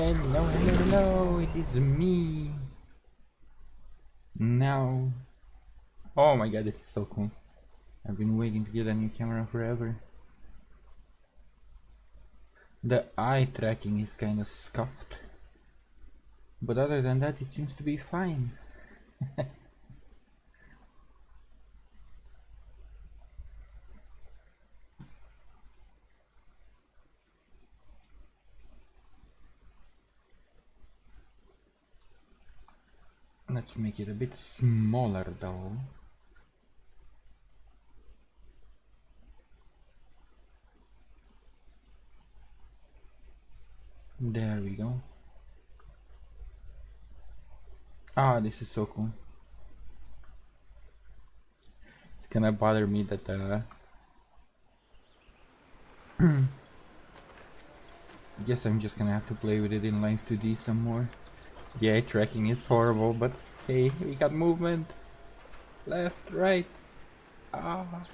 Hello, hello, hello, it is me. Now. Oh my god, this is so cool. I've been waiting to get a new camera forever. The eye tracking is kinda scuffed. But other than that, it seems to be fine. Let's make it a bit smaller though. There we go. Ah, this is so cool. It's gonna bother me that I guess I'm just gonna have to play with it in Live 2D some more. The eye tracking is horrible, but hey, we got movement. Left, right. Ah.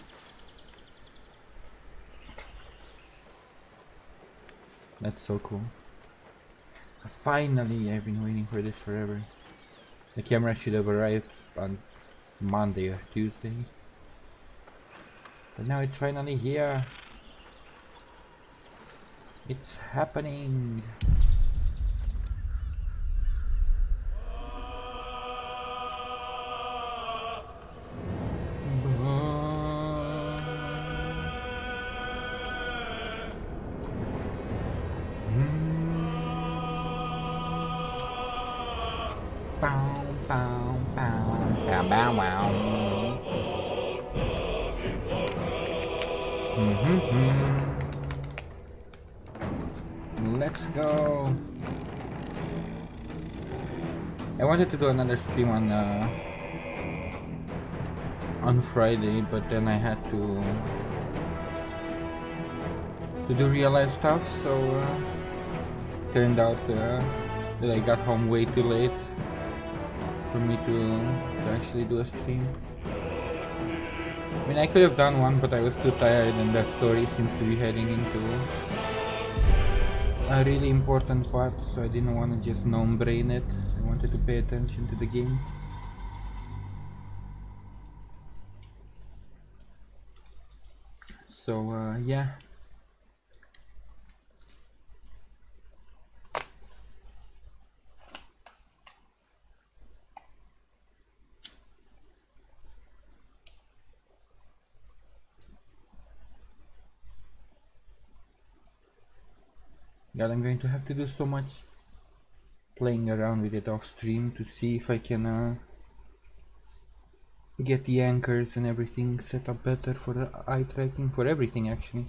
That's so cool. Finally, I've been waiting for this forever. The camera should have arrived on Monday or Tuesday. But now it's finally here. It's happening. Let's go. I wanted to do another stream on Friday, but then I had to do real life stuff, so turned out that I got home way too late for me to actually do a stream. I mean, I could have done one, but I was too tired, and the story seems to be heading into a really important part, so I didn't want to just gnome brain it. I wanted to pay attention to the game. So yeah. God, I'm going to have to do so much playing around with it off stream to see if I can get the anchors and everything set up better for the eye tracking, for everything actually.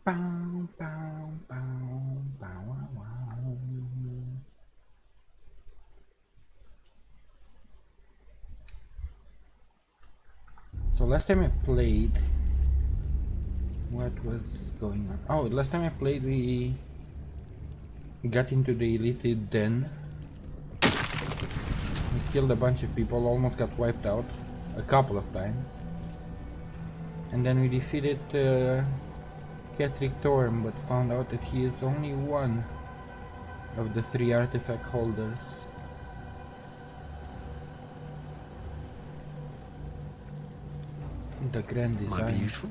Bow, bow, bow, bow, wow, wow. So last time I played, what was going on? Oh, last time I played we got into the Ilithid den. We killed a bunch of people, almost got wiped out a couple of times. And then we defeated Kethric, but found out that he is only one of the 3 artifact holders. The grand design. Might be useful.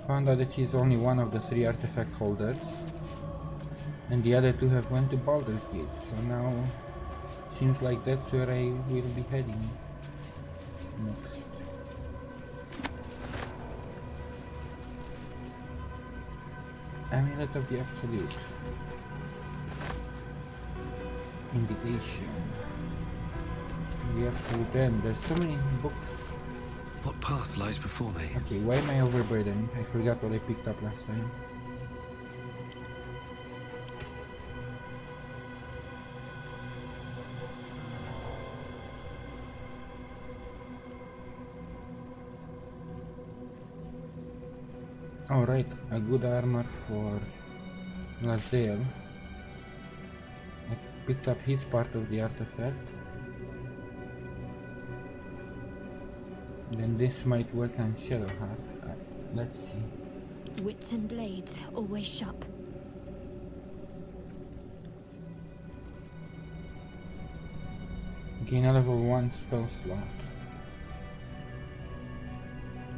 Found out that he's only one of the 3 artifact holders, and the other 2 have went to Baldur's Gate. So now it seems like that's where I will be heading next. Amulet of the Absolute. Invitation. The Absolute End. There's so many books. What path lies before me? Okay, why am I overburdened? I forgot what I picked up last time. Alright, a good armor for Lazel. I picked up his part of the artifact. Then this might work on Shadowheart. Let's see. Wits and blades, always sharp. Gain a level 1 spell slot.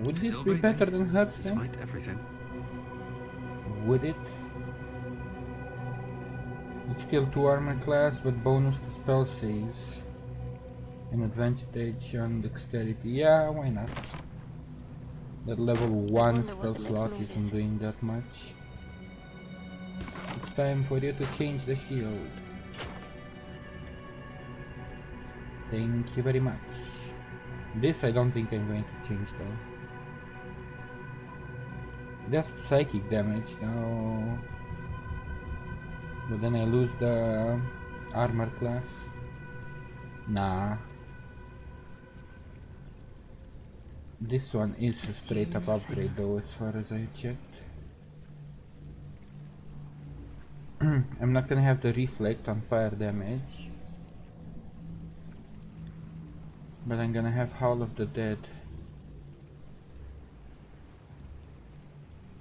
Would this be better than Hearts then? Smite everything. Would it? It's still 2 armor class, but bonus to spell saves. And advantage on dexterity. Yeah, why not? That level 1 spell slot isn't doing that much. It's time for you to change the shield. Thank you very much. This I don't think I'm going to change though. That's psychic damage now. But then I lose the armor class. Nah. This one is a straight up upgrade though, as far as I checked. I'm not gonna have the reflect on fire damage, but I'm gonna have Howl of the Dead,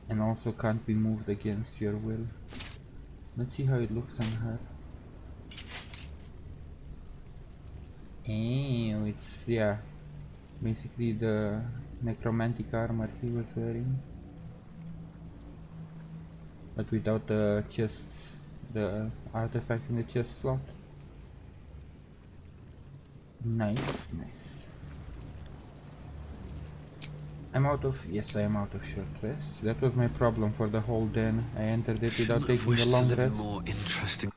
and also can't be moved against your will. Let's see how it looks on her. Ew, it's, yeah, basically the necromantic armor he was wearing, but without the chest, the artifact in the chest slot. Nice, nice. I'm out of, yes, I am out of short rest. That was my problem for the whole den. I entered it without taking a long rest. More interesting.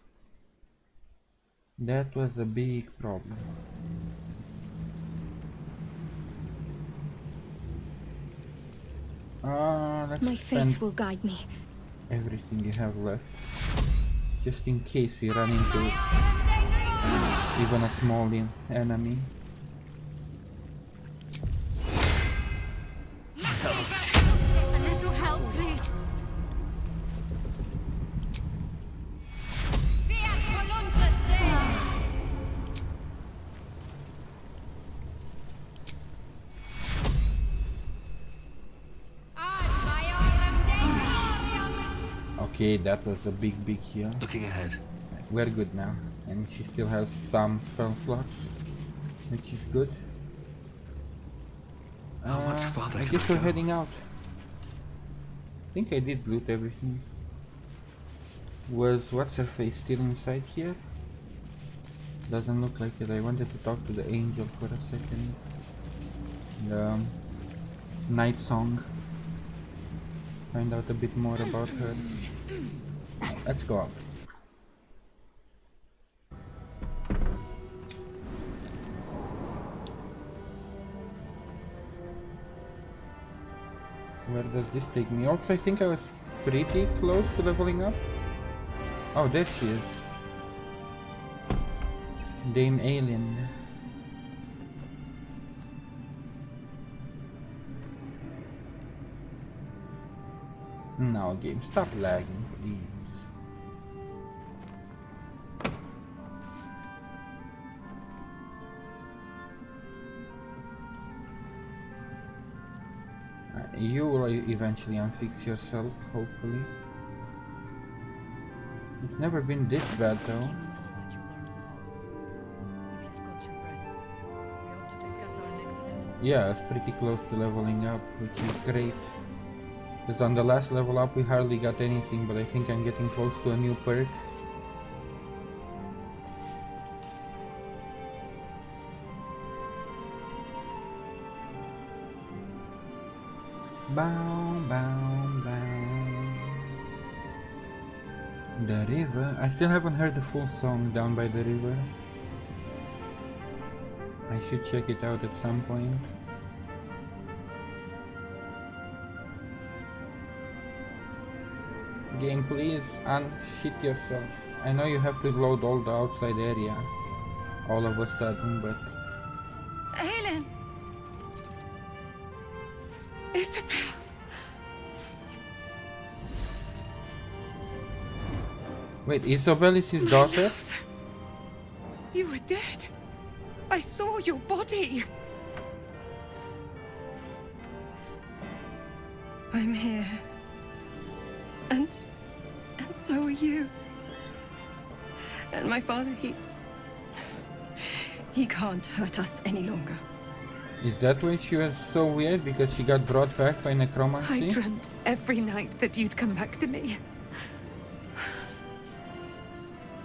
That was a big problem. Let's My spend faith will guide me. everything you have left, just in case we run into even a small enemy. A little help, please. Okay, that was a big heal. Looking ahead. We're good now, and she still has some spell slots, which is good. How much farther I can guess I we're go? heading out. I think I did loot everything. Was what's her face still inside here? Doesn't look like it. I wanted to talk to the angel for a second. The night song. Find out a bit more about her. Let's go up. Where does this take me? Also, I think I was pretty close to leveling up. Oh, there she is. Dame Alien. Now, game, stop lagging, please. You will eventually unfix yourself, hopefully. It's never been this bad though. Yeah, it's pretty close to leveling up, which is great. Because on the last level up we hardly got anything, but I think I'm getting close to a new perk. Bow, bow, bow. The river. I still haven't heard the full song Down by the River. I should check it out at some point. Game, please unshit yourself. I know you have to load all the outside area all of a sudden, but... Helen! Isabel! Wait, Isabel is his daughter? You were dead. I saw your body. I'm here. So are you. And my father, he can't hurt us any longer. Is that why she was so weird? Because she got brought back by I necromancy? dreamt every night that you'd come back to me.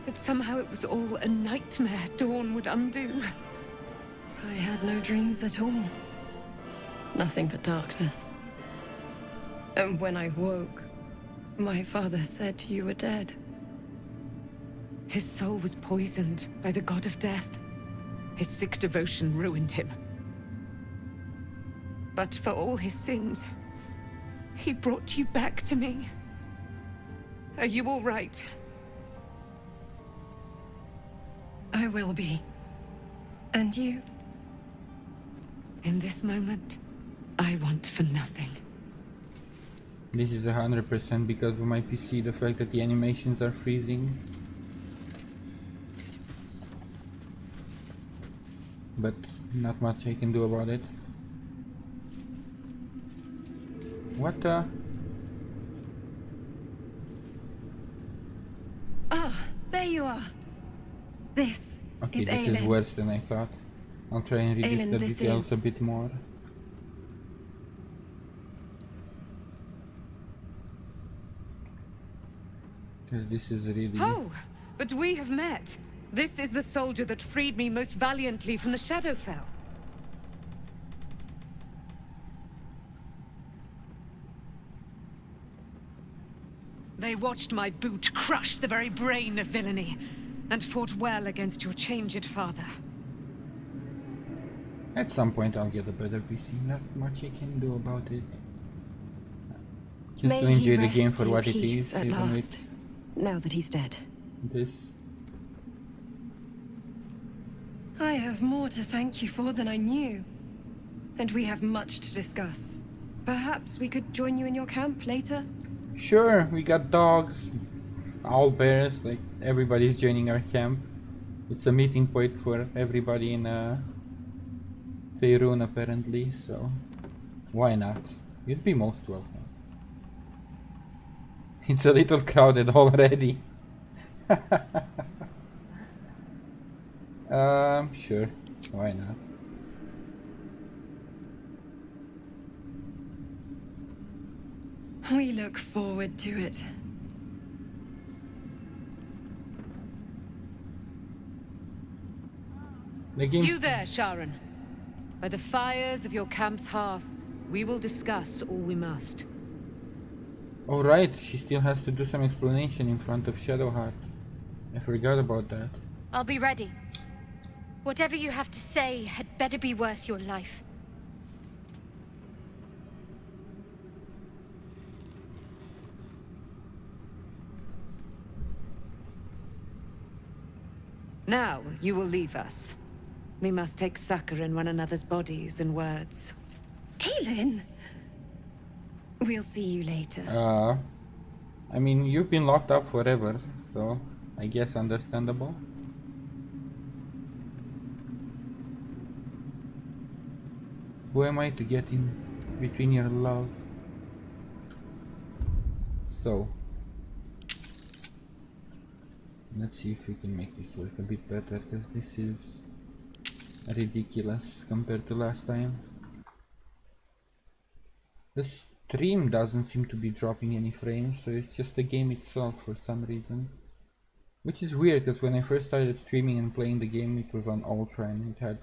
That somehow it was all a nightmare Dawn would undo. I had no dreams at all. Nothing but darkness. And when I woke, my father said you were dead. His soul was poisoned by the god of death. His sick devotion ruined him. But for all his sins, he brought you back to me. Are you all right? I will be. And you? In this moment, I want for nothing. This is 100% because of my PC, the fact that the animations are freezing. But not much I can do about it. What the? Ah, there you are. This Okay, is this Aelin. is worse than I thought. I'll try and reduce Aelin, the this details a is- bit more. Because this is really... Oh, but we have met. This is the soldier that freed me most valiantly from the Shadowfell. They watched my boot crush the very brain of villainy, and fought well against your changed father. At some point I'll get a better PC, not much I can do about it. Just May to he enjoy the game rest for in what it peace is, at even last, now that he's dead. with this. I have more to thank you for than I knew. And we have much to discuss. Perhaps we could join you in your camp later? Sure, we got dogs, owl bears, like everybody's joining our camp. It's a meeting point for everybody in Faerun apparently, so why not? You'd be most welcome. It's a little crowded already. Sure, why not? We look forward to it. The game's You there, Sharon. By the fires of your camp's hearth, we will discuss all we must. oh right, she still has to do some explanation in front of Shadowheart. I forgot about that. I'll be ready. Whatever you have to say had better be worth your life. Now, you will leave us. We must take succor in one another's bodies and words. Aelin! We'll see you later. I mean, you've been locked up forever, so I guess understandable. Who am I to get in between your love? So, let's see if we can make this work a bit better, because this is ridiculous compared to last time. The stream doesn't seem to be dropping any frames, so it's just the game itself for some reason. Which is weird, because when I first started streaming and playing the game, it was on Ultra and it had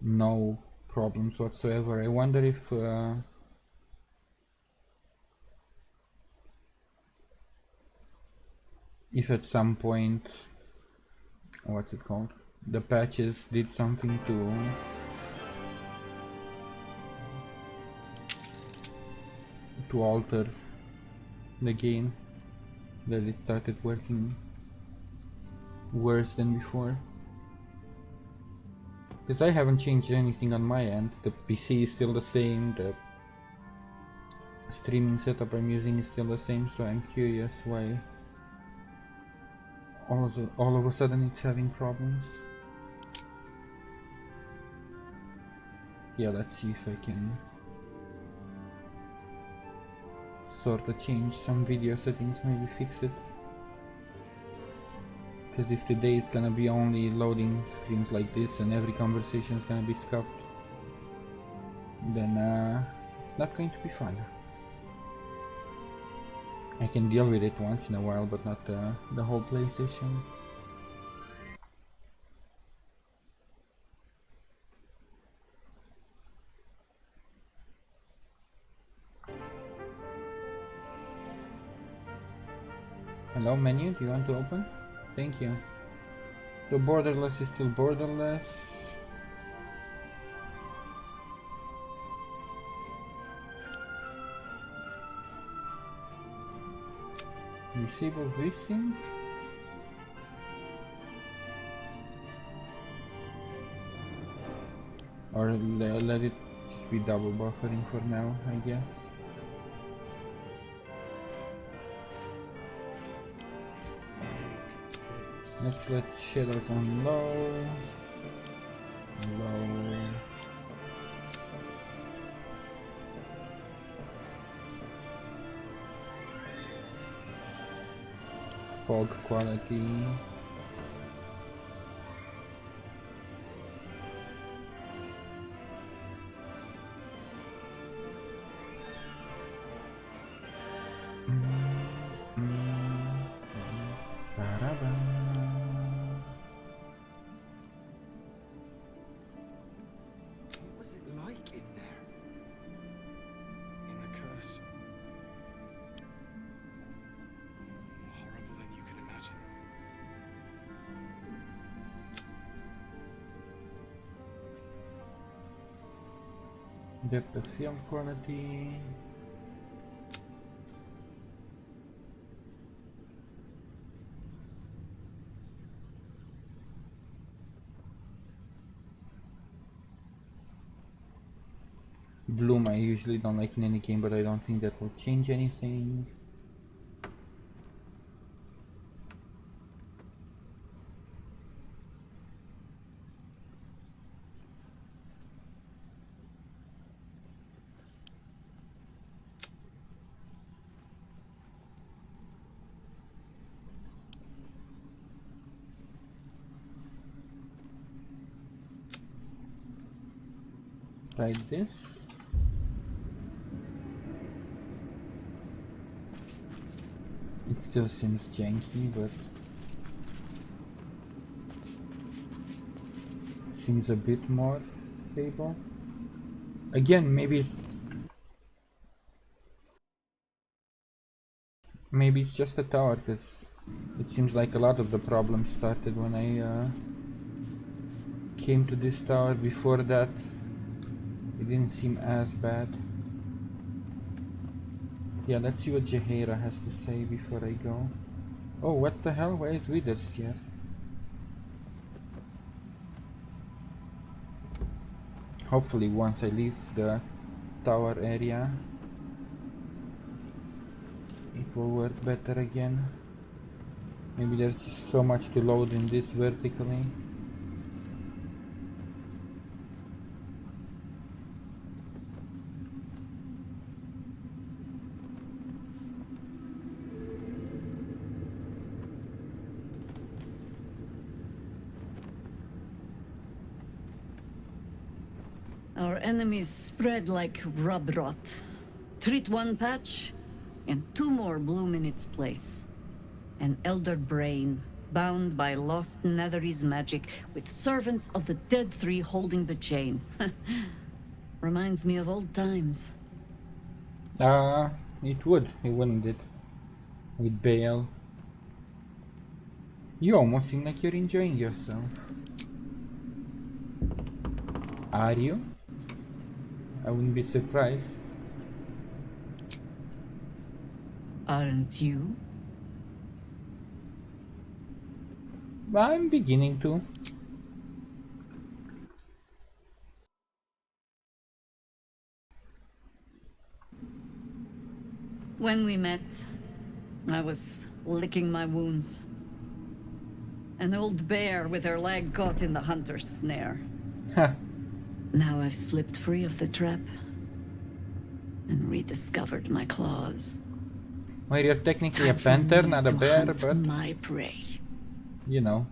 no problems whatsoever. I wonder if at some point, what's it called, the patches did something to alter the game, that it started working worse than before. Because I haven't changed anything on my end. The PC is still the same, the streaming setup I'm using is still the same, so I'm curious why all of a sudden it's having problems. Yeah, let's see if I can sort of change some video settings, maybe fix it. Because if today is gonna be only loading screens like this and every conversation is gonna be scuffed, then it's not going to be fun. I can deal with it once in a while, but not the whole PlayStation. Hello menu, do you want to open? Thank you. So borderless is still borderless. Disable VSync. Or let it just be double buffering for now, I guess. Let's let shadows on low. Low. Fog quality. What's it like in there? In the curse. More horrible than you can imagine. Depth of field quality. Bloom I usually don't like in any game, but I don't think that will change anything. Try this. It still seems janky, but it seems a bit more stable. Again, maybe it's just a tower, because it seems like a lot of the problems started when I came to this tower. Before that, it didn't seem as bad. Yeah, let's see what Jaheira has to say before I go. Oh, what the hell? Where is Withers here? Hopefully once I leave the tower area, it will work better again. Maybe there's just so much to load in this vertically. Our enemies spread like rub rot. Treat one patch, and two more bloom in its place. An elder brain, bound by lost Netherese magic, with servants of the dead three holding the chain. Reminds me of old times. It would, wouldn't it? With Bale. You almost seem like you're enjoying yourself. Are you? I wouldn't be surprised. Aren't you? I'm beginning to. When we met, I was licking my wounds. An old bear with her leg caught in the hunter's snare. Ha. Now I've slipped free of the trap and rediscovered my claws. Well, you're technically a panther, not a bear, but my prey. you know,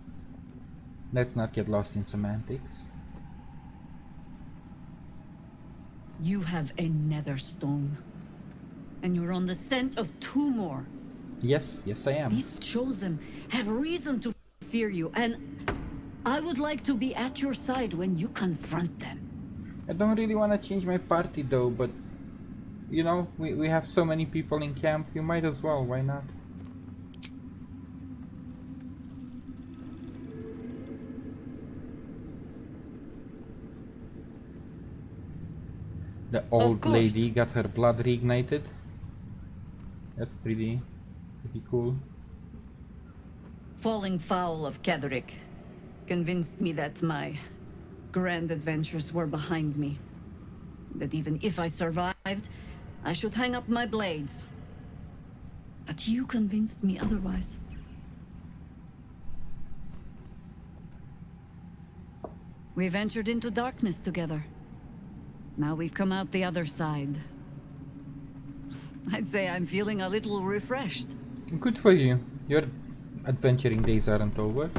let's not get lost in semantics. You have a nether stone, and you're on the scent of 2 more. Yes, yes I am. These chosen have reason to fear you, and I would like to be at your side when you confront them. I don't really want to change my party though, but you know, we have so many people in camp, you might as well, why not? The old lady got her blood reignited. That's pretty cool. Falling foul of Kethric convinced me that my grand adventures were behind me. That even if I survived, I should hang up my blades. But you convinced me otherwise. We ventured into darkness together. Now we've come out the other side. I'd say I'm feeling a little refreshed. Good for you. Your adventuring days aren't over.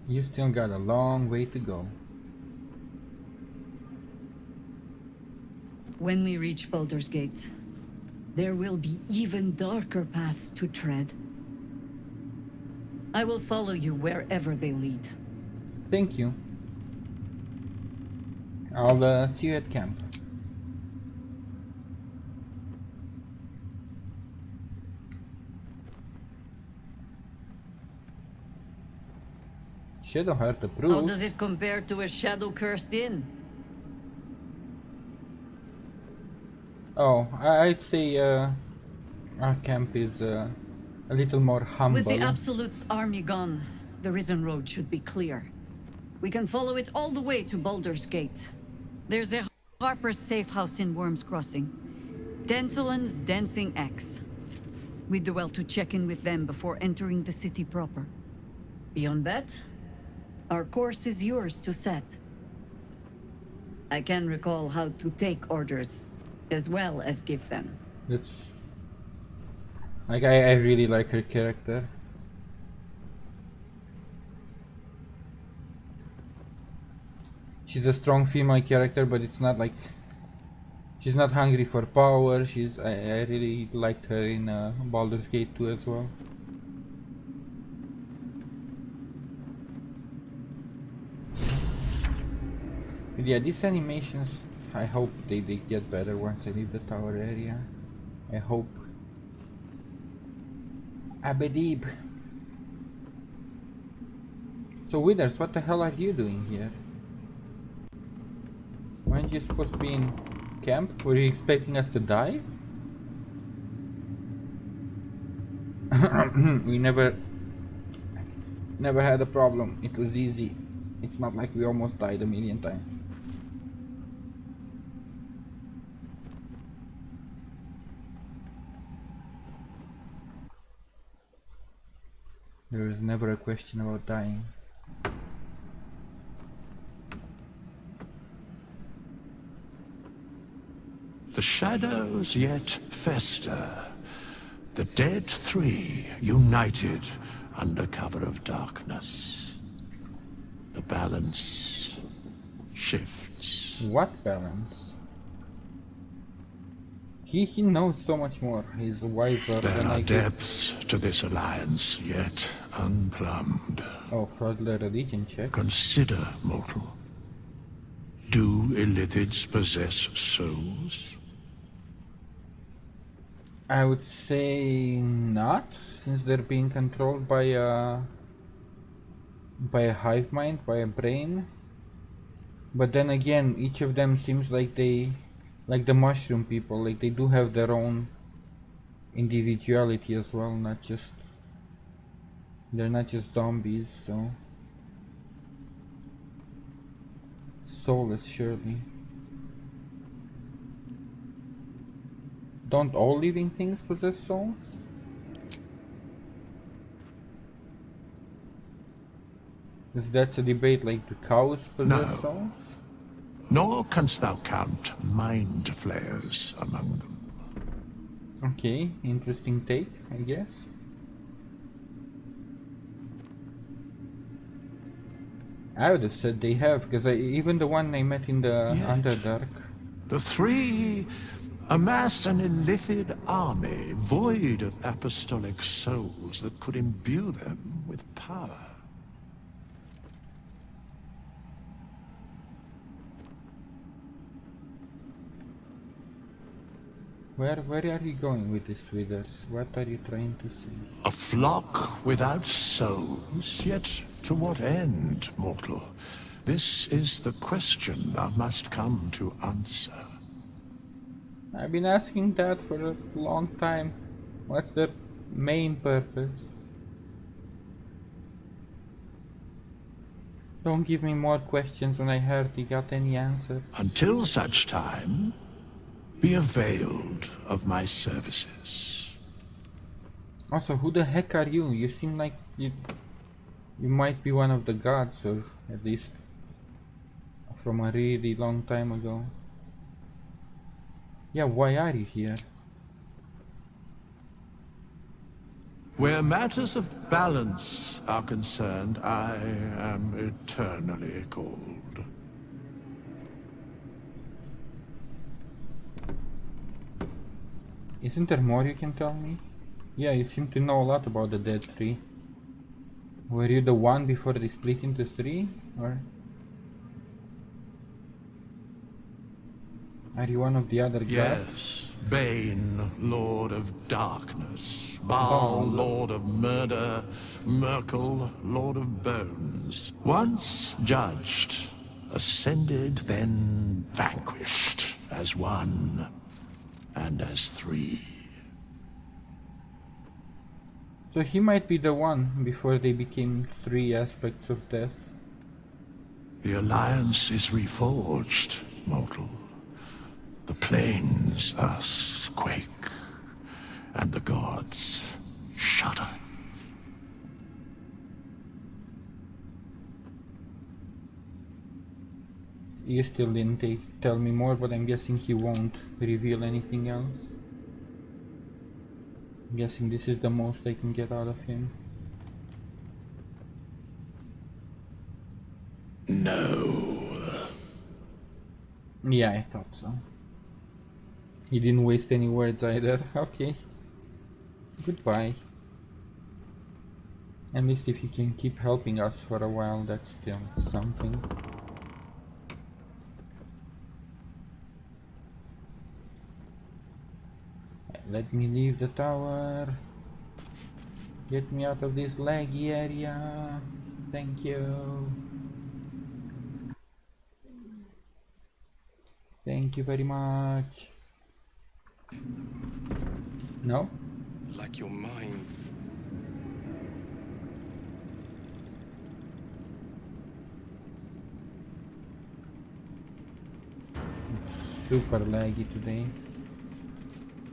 You still got a long way to go. When we reach Baldur's Gate, there will be even darker paths to tread. I will follow you wherever they lead. Thank you. I'll see you at camp. Shadowheart approved. How does it compare to a shadow-cursed inn? Oh, I'd say our camp is a little more humble. With the Absolute's army gone, the Risen Road should be clear. We can follow it all the way to Baldur's Gate. There's a Harper's safe house in Worm's Crossing. Denthalen's Dancing Axe. We do well to check in with them before entering the city proper. Beyond that, our course is yours to set. I can recall how to take orders, as well as give them. That's like I really like her character. She's a strong female character, but it's not like she's not hungry for power. I really liked her in Baldur's Gate 2 as well. But yeah, these animations, I hope they get better once I leave the tower area. I hope. Abedib. So Withers, what the hell are you doing here? Weren't you supposed to be in camp? Were you expecting us to die? We never had a problem. It was easy. It's not like we almost died a million times. There is never a question about dying. The shadows yet fester. The dead three united under cover of darkness. The balance shifts. What balance? He knows so much more. He's wiser There than are I could. depths to this alliance yet unplumbed. Oh, further religion check. Consider, mortal. Do Ilithids possess souls? I would say not, since they're being controlled by a hive mind, by a brain. But then again, each of them seems like like the mushroom people, like they do have their own individuality as well, they're not just zombies, so soulless surely. Don't all living things possess souls? Because that's a debate, like do cows possess souls? nor canst thou count mind flayers among them. Okay, interesting take, I guess. I would have said they have, because even the one I met in the Underdark. The three amass an Ilithid army void of apostolic souls that could imbue them with power. Where are you going with this, Withers? What are you trying to say? A flock without souls, yet to what end, mortal? This is the question thou must come to answer. I've been asking that for a long time. What's the main purpose? Don't give me more questions when I hardly got any answers. Until such time, be availed of my services. Also, who the heck are you? You seem like you might be one of the gods, or at least from a really long time ago. Yeah, why are you here? Where matters of balance are concerned, I am eternally cold. Isn't there more you can tell me? Yeah, you seem to know a lot about the Dead Tree. Were you the one before they split into three? Or are you one of the other gods? Yes, Bane, Lord of Darkness, Baal, Lord of Murder, Merkel, Lord of Bones. Once judged, ascended, then vanquished, as one and as three. So he might be the one before they became three aspects of death. The alliance is reforged, mortal. The plains thus quake, and the gods shudder. You still didn't tell me more, but I'm guessing he won't reveal anything else. I'm guessing this is the most I can get out of him. No. Yeah, I thought so. He didn't waste any words either. Okay. Goodbye. At least if you can keep helping us for a while, that's still something. Let me leave the tower. Get me out of this laggy area. Thank you. Thank you very much. No? Like your mind. It's super laggy today.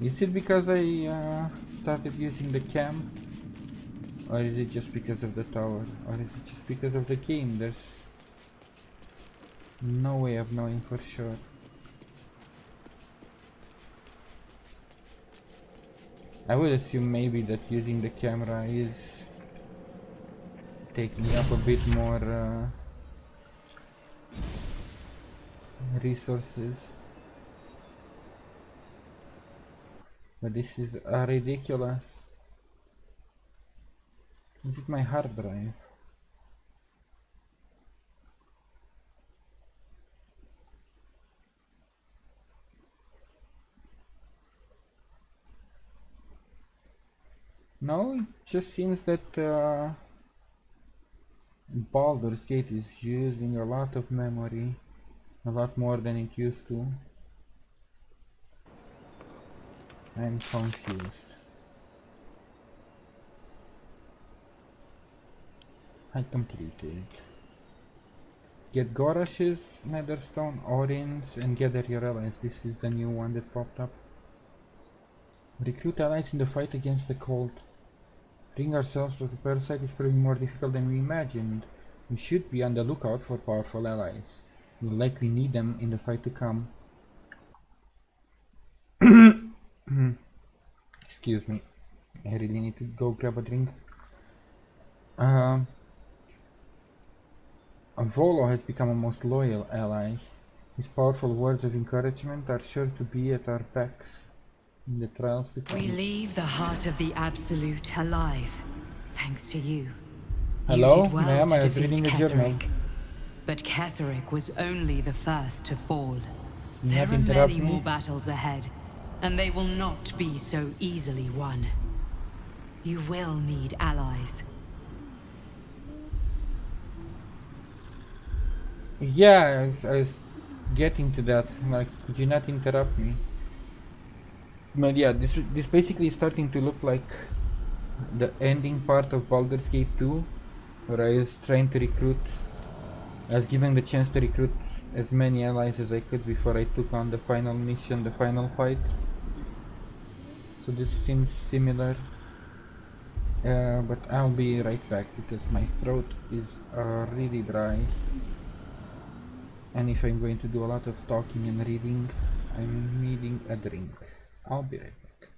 Is it because I started using the cam? Or is it just because of the tower? Or is it just because of the game? There's no way of knowing for sure. I would assume maybe that using the camera is taking up a bit more resources. But this is ridiculous. Is it my hard drive? No, it just seems that Baldur's Gate is using a lot of memory, a lot more than it used to. I'm confused. I completed. Get Gorash's Netherstone, Orins, and gather your allies. This is the new one that popped up. Recruit allies in the fight against the cult. Bring ourselves to the parasite is proving more difficult than we imagined. We should be on the lookout for powerful allies. We'll likely need them in the fight to come. Excuse me. I really need to go grab a drink. Volo has become a most loyal ally. His powerful words of encouragement are sure to be at our backs in the trials to come. We leave the heart of the Absolute alive, thanks to you. Hello, You did well ma'am, to I was defeat reading a journal. Kethric. But Kethric was only the first to fall. You There not are interrupt many me? more battles ahead, and they will not be so easily won. You will need allies. Yeah, I was getting to that. Like, could you not interrupt me? But yeah, this basically is starting to look like the ending part of Baldur's Gate 2, where I was trying to recruit. I was given the chance to recruit as many allies as I could before I took on the final mission, the final fight. So this seems similar. But I'll be right back because my throat is really dry. And if I'm going to do a lot of talking and reading, I'm needing a drink. I'll be right back.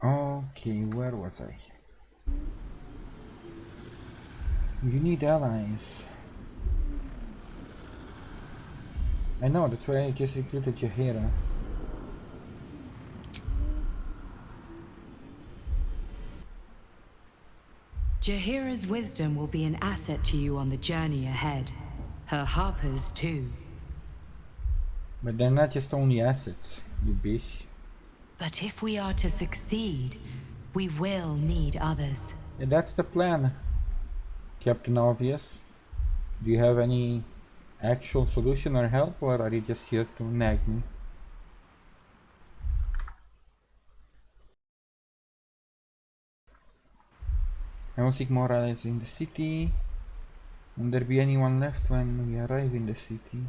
Okay, where was I? You need allies. I know, that's why I just recruited Jaheira. Jaheira's wisdom will be an asset to you on the journey ahead. Her harpers too. But they're not just only assets, you bitch. But if we are to succeed, we will need others. Yeah, that's the plan, Captain Obvious. Do you have any actual solution or help, or are you just here to nag me? I will seek more allies in the city. Will there be anyone left when we arrive in the city?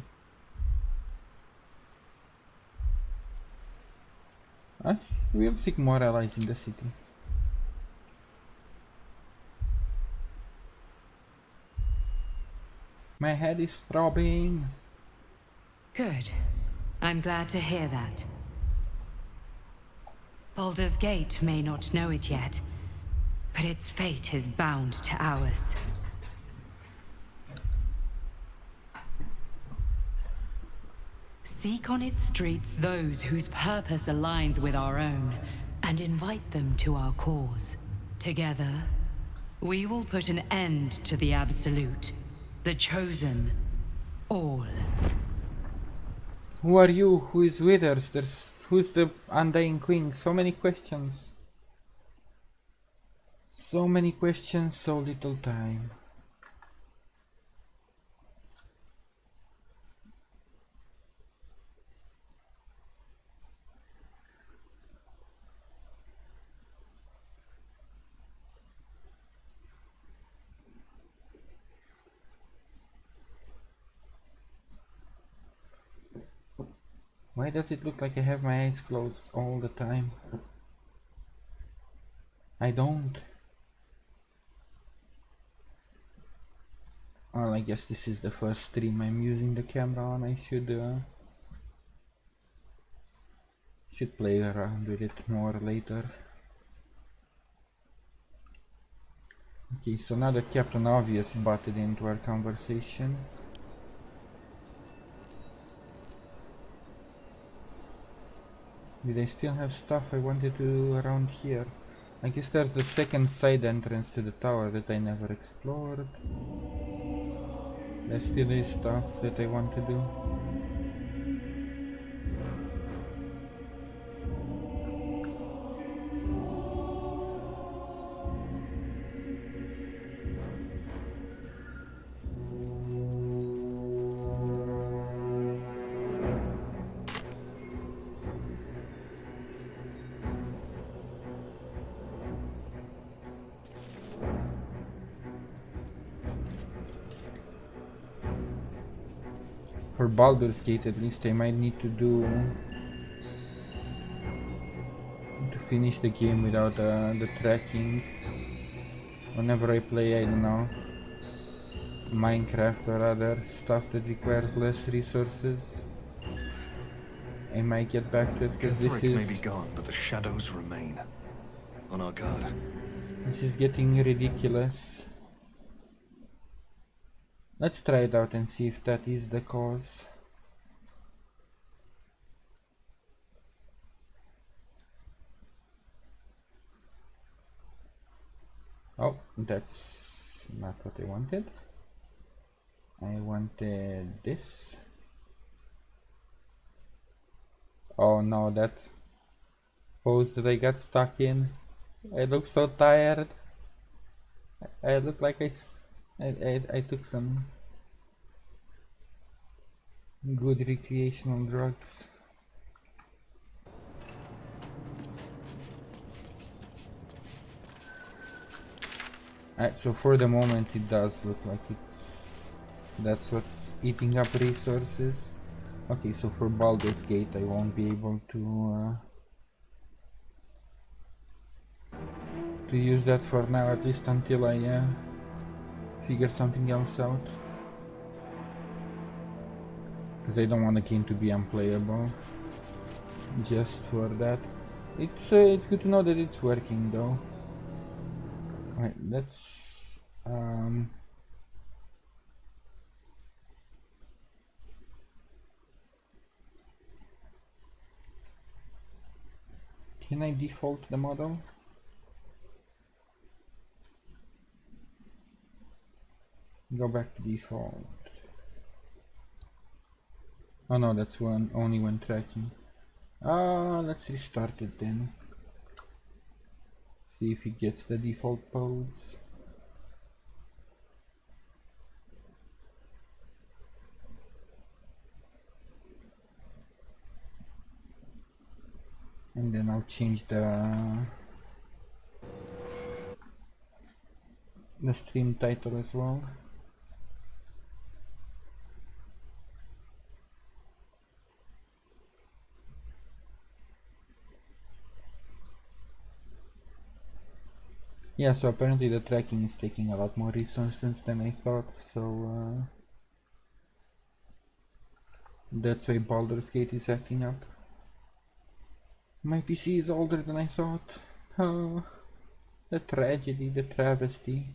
Us? We'll seek more allies in the city. My head is throbbing. Good. I'm glad to hear that. Baldur's Gate may not know it yet, but its fate is bound to ours. Seek on its streets those whose purpose aligns with our own, and invite them to our cause. Together, we will put an end to the Absolute, the Chosen, all. Who are you? Who is Withers? Who's the Undying Queen? So many questions. So many questions, so little time. Why does it look like I have my eyes closed all the time? I don't. Well, I guess this is the first stream I'm using the camera on. I should play around with it more later. Okay, so now that Captain Obvious butted into our conversation. Did I still have stuff I wanted to do around here? I guess there's the second side entrance to the tower that I never explored. There still is stuff that I want to do. For Baldur's Gate at least I might need to finish the game without the tracking. Whenever I play, I don't know, Minecraft or other stuff that requires less resources, I might get back to it because Kethric may be gone, but the shadows remain. On our guard. This is getting ridiculous. Let's try it out and see if that is the cause. Oh, that's not what I wanted. I wanted this. Oh no, that pose that I got stuck in. I look so tired. I look like I took some good recreational drugs. Alright, so for the moment it does look like that's what's eating up resources. Okay, so for Baldur's Gate I won't be able to use that for now, at least until I figure something else out. Because I don't want the game to be unplayable just for that. It's good to know that it's working though. Right, let's can I default the model? Go back to default. Oh no, that's only when tracking. Let's restart it then. See if it gets the default pose. And then I'll change the stream title as well. Yeah, so apparently the tracking is taking a lot more resources than I thought, so that's why Baldur's Gate is acting up. My PC is older than I thought. Oh, the tragedy, the travesty.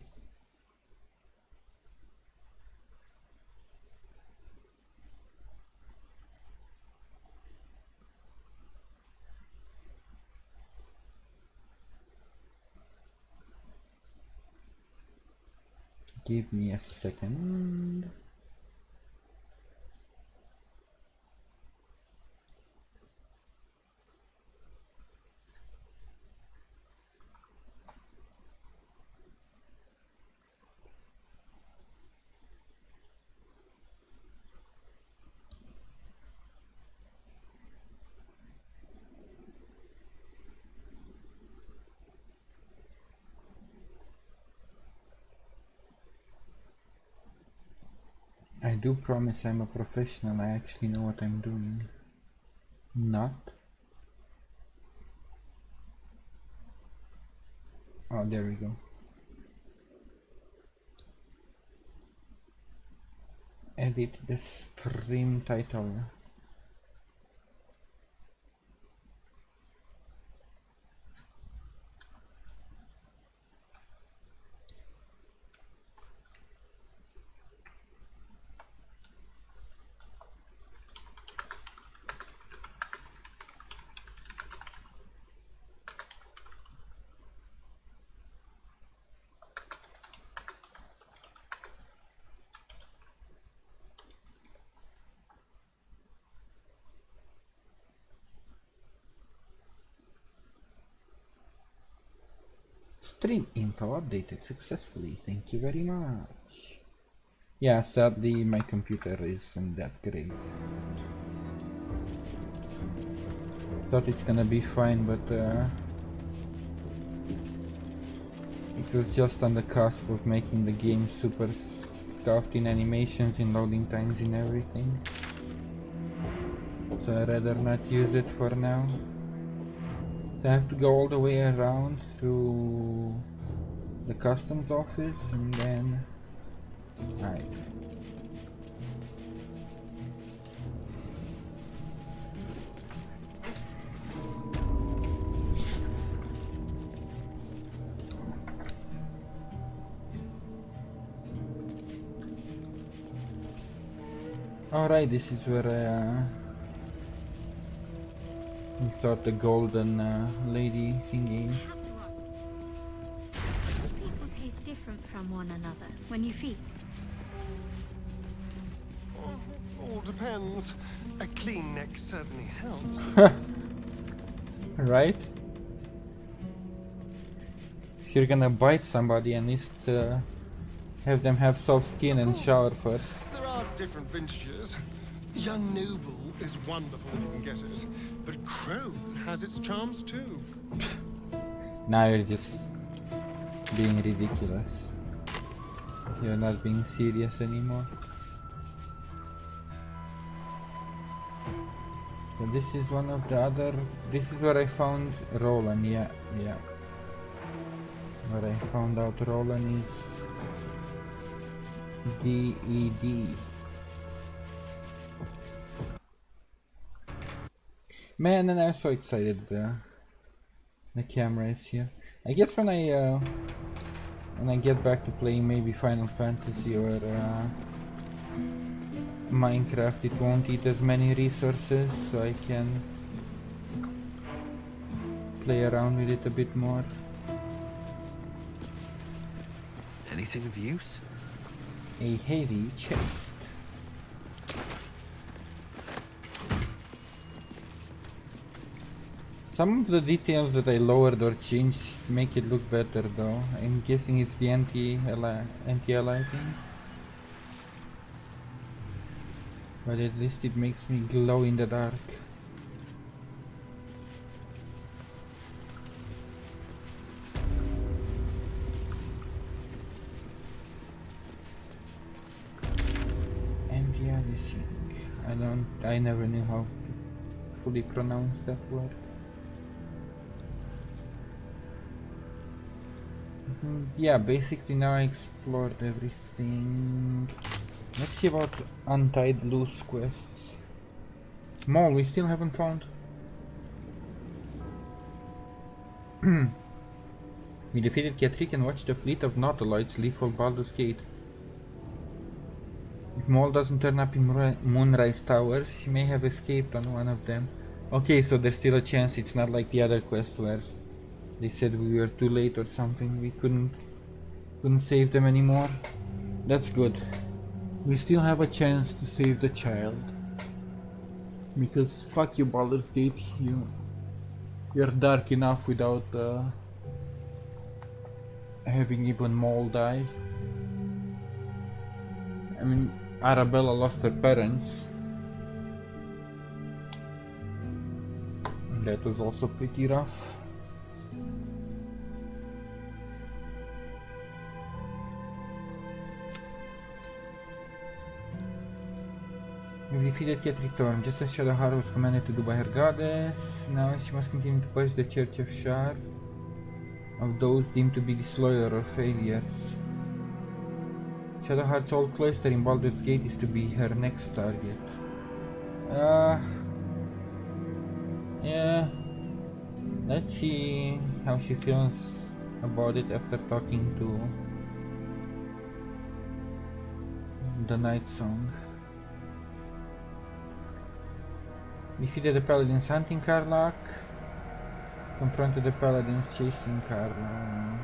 Give me a second. I do promise I'm a professional, I actually know what I'm doing. Not. Oh, there we go. Edit the stream title. Stream info updated successfully, thank you very much. Yeah, sadly my computer isn't that great. Thought it's gonna be fine, but it was just on the cusp of making the game super scuffed in animations, in loading times, in everything. So I'd rather not use it for now. So I have to go all the way around through the customs office and then... Right. Alright, this is where we thought the golden lady thingy. People taste different from one another when you feed. All depends. A clean neck certainly helps. Right? If you're gonna bite somebody, at least have them have soft skin and shower first. There are different vintages. Young Noble is wonderful if you can get it, but Crone has its charms too. Now you're just being ridiculous. You're not being serious anymore. So this is one of the other... This is where I found Roland, yeah. Where I found out Roland is... DED. Man, and I'm so excited the camera is here. I guess when I get back to playing maybe Final Fantasy or Minecraft, it won't eat as many resources, so I can play around with it a bit more. Anything of use? A heavy chest. Some of the details that I lowered or changed make it look better though. I'm guessing it's the anti-aliasing. But at least it makes me glow in the dark. Anti-aliasing. I never knew how to fully pronounce that word. Yeah, basically now I explored everything. Let's see about Untied Loose quests. Maul, we still haven't found. We defeated Kethric and watched a fleet of Nautiloids leave for Baldur's Gate. If Maul doesn't turn up in Moonrise Towers, she may have escaped on one of them. Okay, so there's still a chance. It's not like the other quest where they said we were too late or something. We couldn't save them anymore. That's good. We still have a chance to save the child. Because fuck you, Baldur's Gate. You're dark enough without having even Maul die. I mean, Arabella lost her parents. That was also pretty rough. We defeated Kethric, just as Shadowheart was commanded to do by her goddess. Now she must continue to purge the Church of Shar of those deemed to be disloyal or failures. Shadowheart's old cloister in Baldur's Gate is to be her next target. Yeah. Let's see how she feels about it after talking to the Night Song. Defeated the Paladins hunting Karlach. Confronted the Paladins chasing Karlach.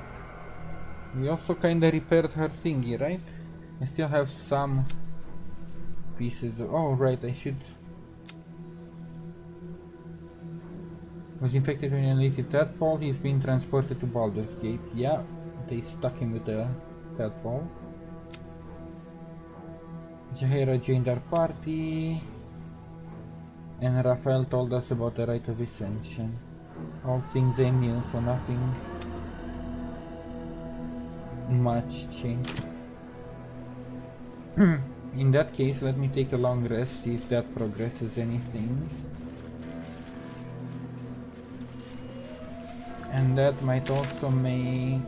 We also kinda repaired her thingy, right? I still have some pieces of... Oh, right, I should... Was infected with an Ilithid tadpole. He's been transported to Baldur's Gate. Yeah, they stuck him with the tadpole. Jaheira joined our party. And Raphael told us about the Rite of Ascension. All things I knew, so nothing much changed. In that case, let me take a long rest, see if that progresses anything. And that might also make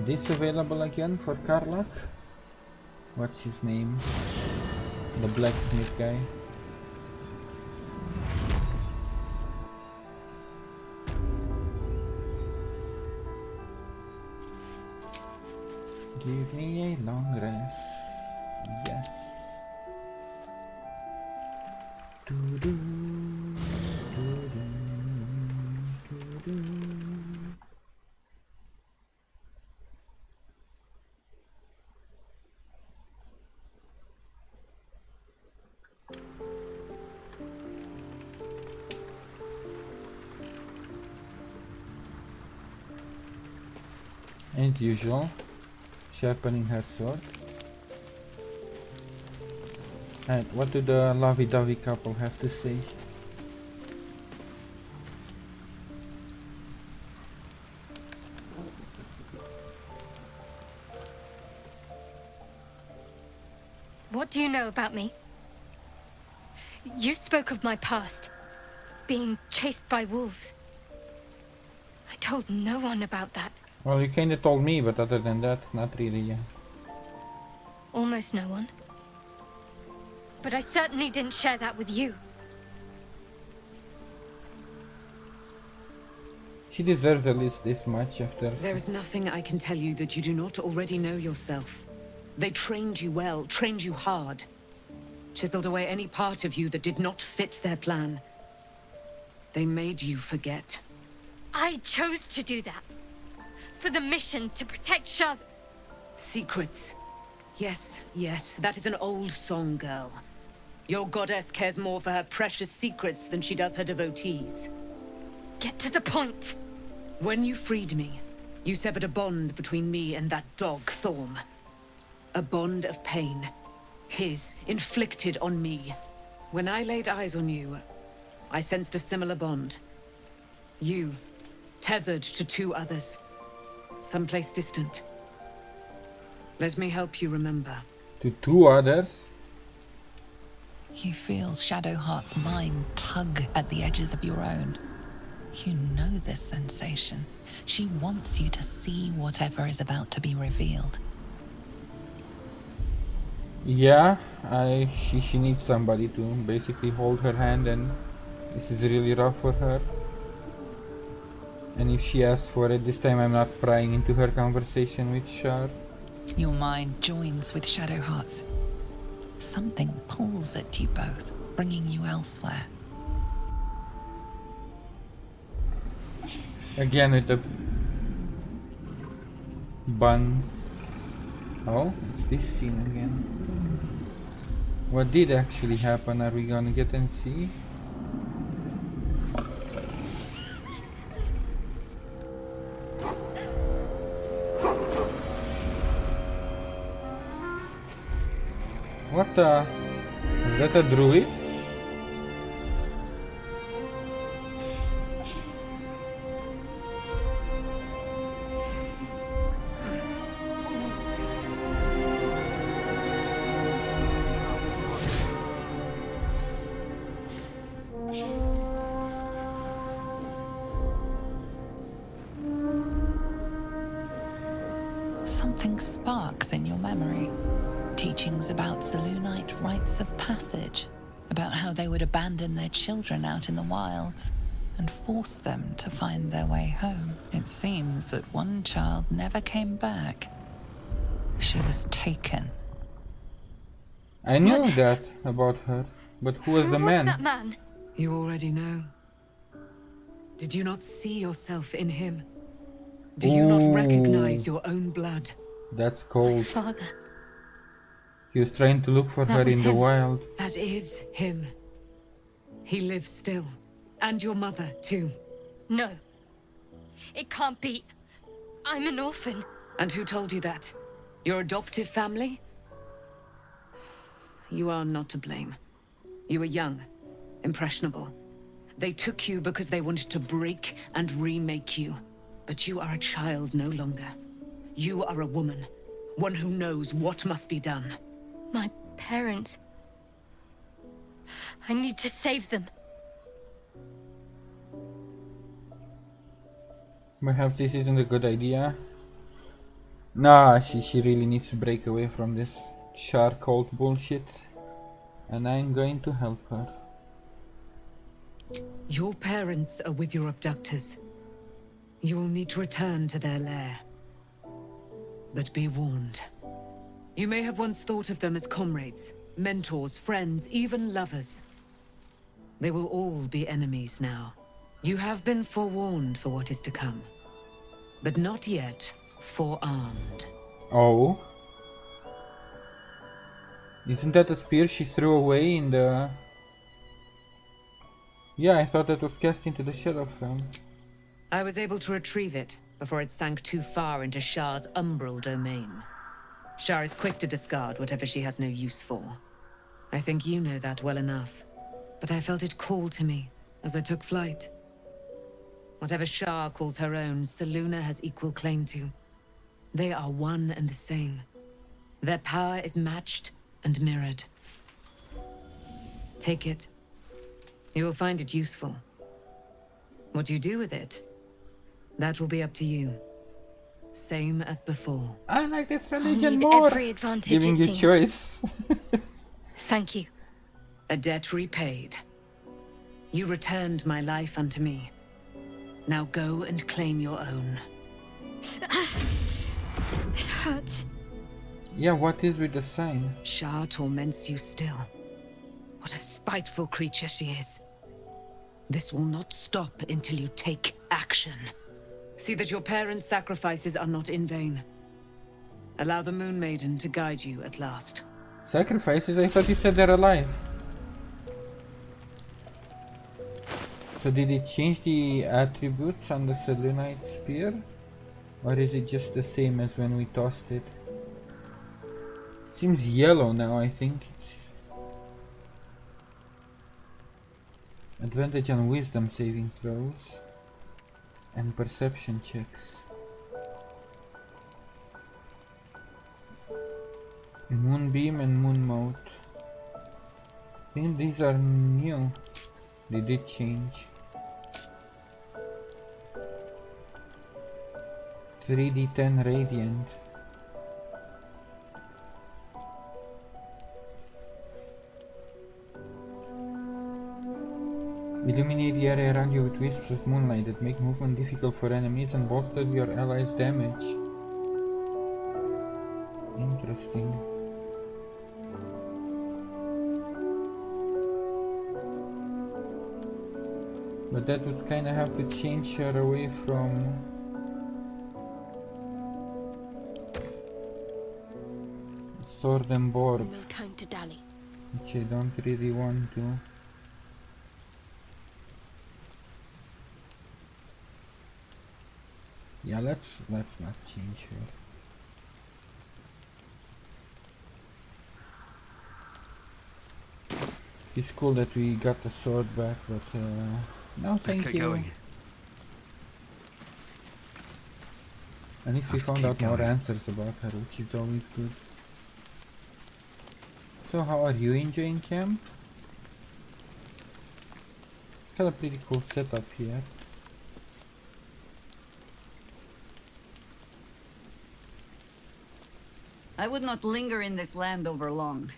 this available again for Karlach. What's his name? The blacksmith guy. Give me a long rest. Yes. Doo-doo, doo-doo, doo-doo. As usual, sharpening her sword. And what do the lovey-dovey couple have to say? What do you know about me? You spoke of my past, being chased by wolves. I told no one about that. Well, you kinda told me, but other than that, not really, yeah. Almost no one. But I certainly didn't share that with you. She deserves at least this much after... There is nothing I can tell you that you do not already know yourself. They trained you well, trained you hard. Chiseled away any part of you that did not fit their plan. They made you forget. I chose to do that. For the mission to protect Shah's... Secrets. Yes, yes, that is an old song, girl. Your goddess cares more for her precious secrets than she does her devotees. Get to the point. When you freed me, you severed a bond between me and that dog, Thorm. A bond of pain. His, inflicted on me. When I laid eyes on you, I sensed a similar bond. You, tethered to two others. Someplace distant. Let me help you remember. To two others? You feel Shadowheart's mind tug at the edges of your own. You know this sensation. She wants you to see whatever is about to be revealed. Yeah, she needs somebody to basically hold her hand, and this is really rough for her. And if she asks for it, this time I'm not prying into her conversation with Shar. Your mind joins with Shadowheart's. Something pulls at you both, bringing you elsewhere. Again with the buns. Oh, it's this scene again. What did actually happen? Are we gonna get and see? What the? Is that a druid? lightning sparks in your memory. Teachings about Selûnite rites of passage, about how they would abandon their children out in the wilds and force them to find their way home. It seems that one child never came back. She was taken. I knew that about her, but who was the Who was man? that man? You already know. Did you not see yourself in him? Do you not recognize your own blood? That's cold. Father. He was trying to look for That her was in the him. wild. That is him. He lives still. And your mother, too. No. It can't be. I'm an orphan. And who told you that? Your adoptive family? You are not to blame. You were young, impressionable. They took you because they wanted to break and remake you. But you are a child no longer. You are a woman. One who knows what must be done. My parents. I need to save them. Perhaps this isn't a good idea. Nah, she really needs to break away from this shark cult bullshit. And I'm going to help her. Your parents are with your abductors. You will need to return to their lair. But be warned. You may have once thought of them as comrades, mentors, friends, even lovers. They will all be enemies now. You have been forewarned for what is to come, but not yet forearmed. Oh? Isn't that a spear she threw away in the... Yeah, I thought that was cast into the Shadowfell. I was able to retrieve it before it sank too far into Shar's umbral domain. Shar is quick to discard whatever she has no use for. I think you know that well enough, but I felt it call to me as I took flight. Whatever Shar calls her own, Selûne has equal claim to. They are one and the same. Their power is matched and mirrored. Take it. You will find it useful. What you do with it, that will be up to you. Same as before. I like this I religion need more. every advantage, Giving it you seems. choice. Thank you. A debt repaid. You returned my life unto me. Now go and claim your own. It hurts. Yeah, what is with the sign? Shar torments you still. What a spiteful creature she is. This will not stop until you take action. See that your parents' sacrifices are not in vain. Allow the Moon Maiden to guide you at last. Sacrifices? I thought you said they're alive. So did it change the attributes on the Selûnite spear? Or is it just the same as when we tossed it? It seems yellow now, I think. It's advantage on wisdom saving throws and perception checks. Moonbeam and Moon Mode. I think these are new. They did change. 3d10 Radiant. Illuminate the area around you with wisps of moonlight that make movement difficult for enemies and bolster your allies' damage. Interesting. But that would kinda have to change her away from sword and board, No time to dally. which I don't really want to. Yeah, let's not change her. It's cool that we got the sword back, but no, thank you. Going. At least we found out more answers about her, which is always good. So how are you enjoying camp? It's got a pretty cool setup here. I would not linger in this land over long.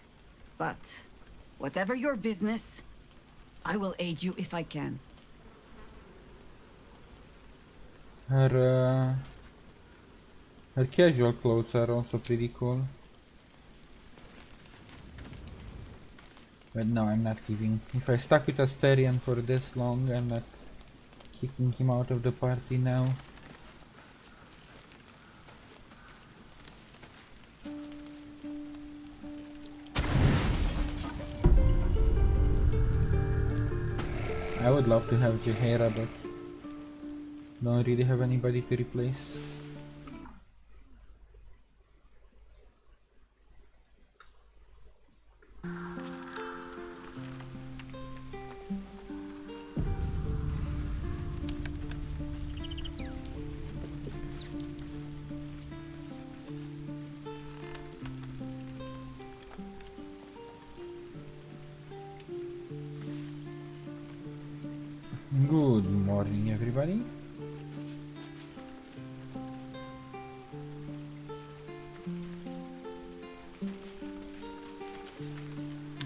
But whatever your business, I will aid you if I can. Her casual clothes are also pretty cool. But no, I'm not giving. If I stuck with Asterion for this long, I'm not kicking him out of the party now. I would love to have Jaheira, but don't really have anybody to replace. Good morning, everybody.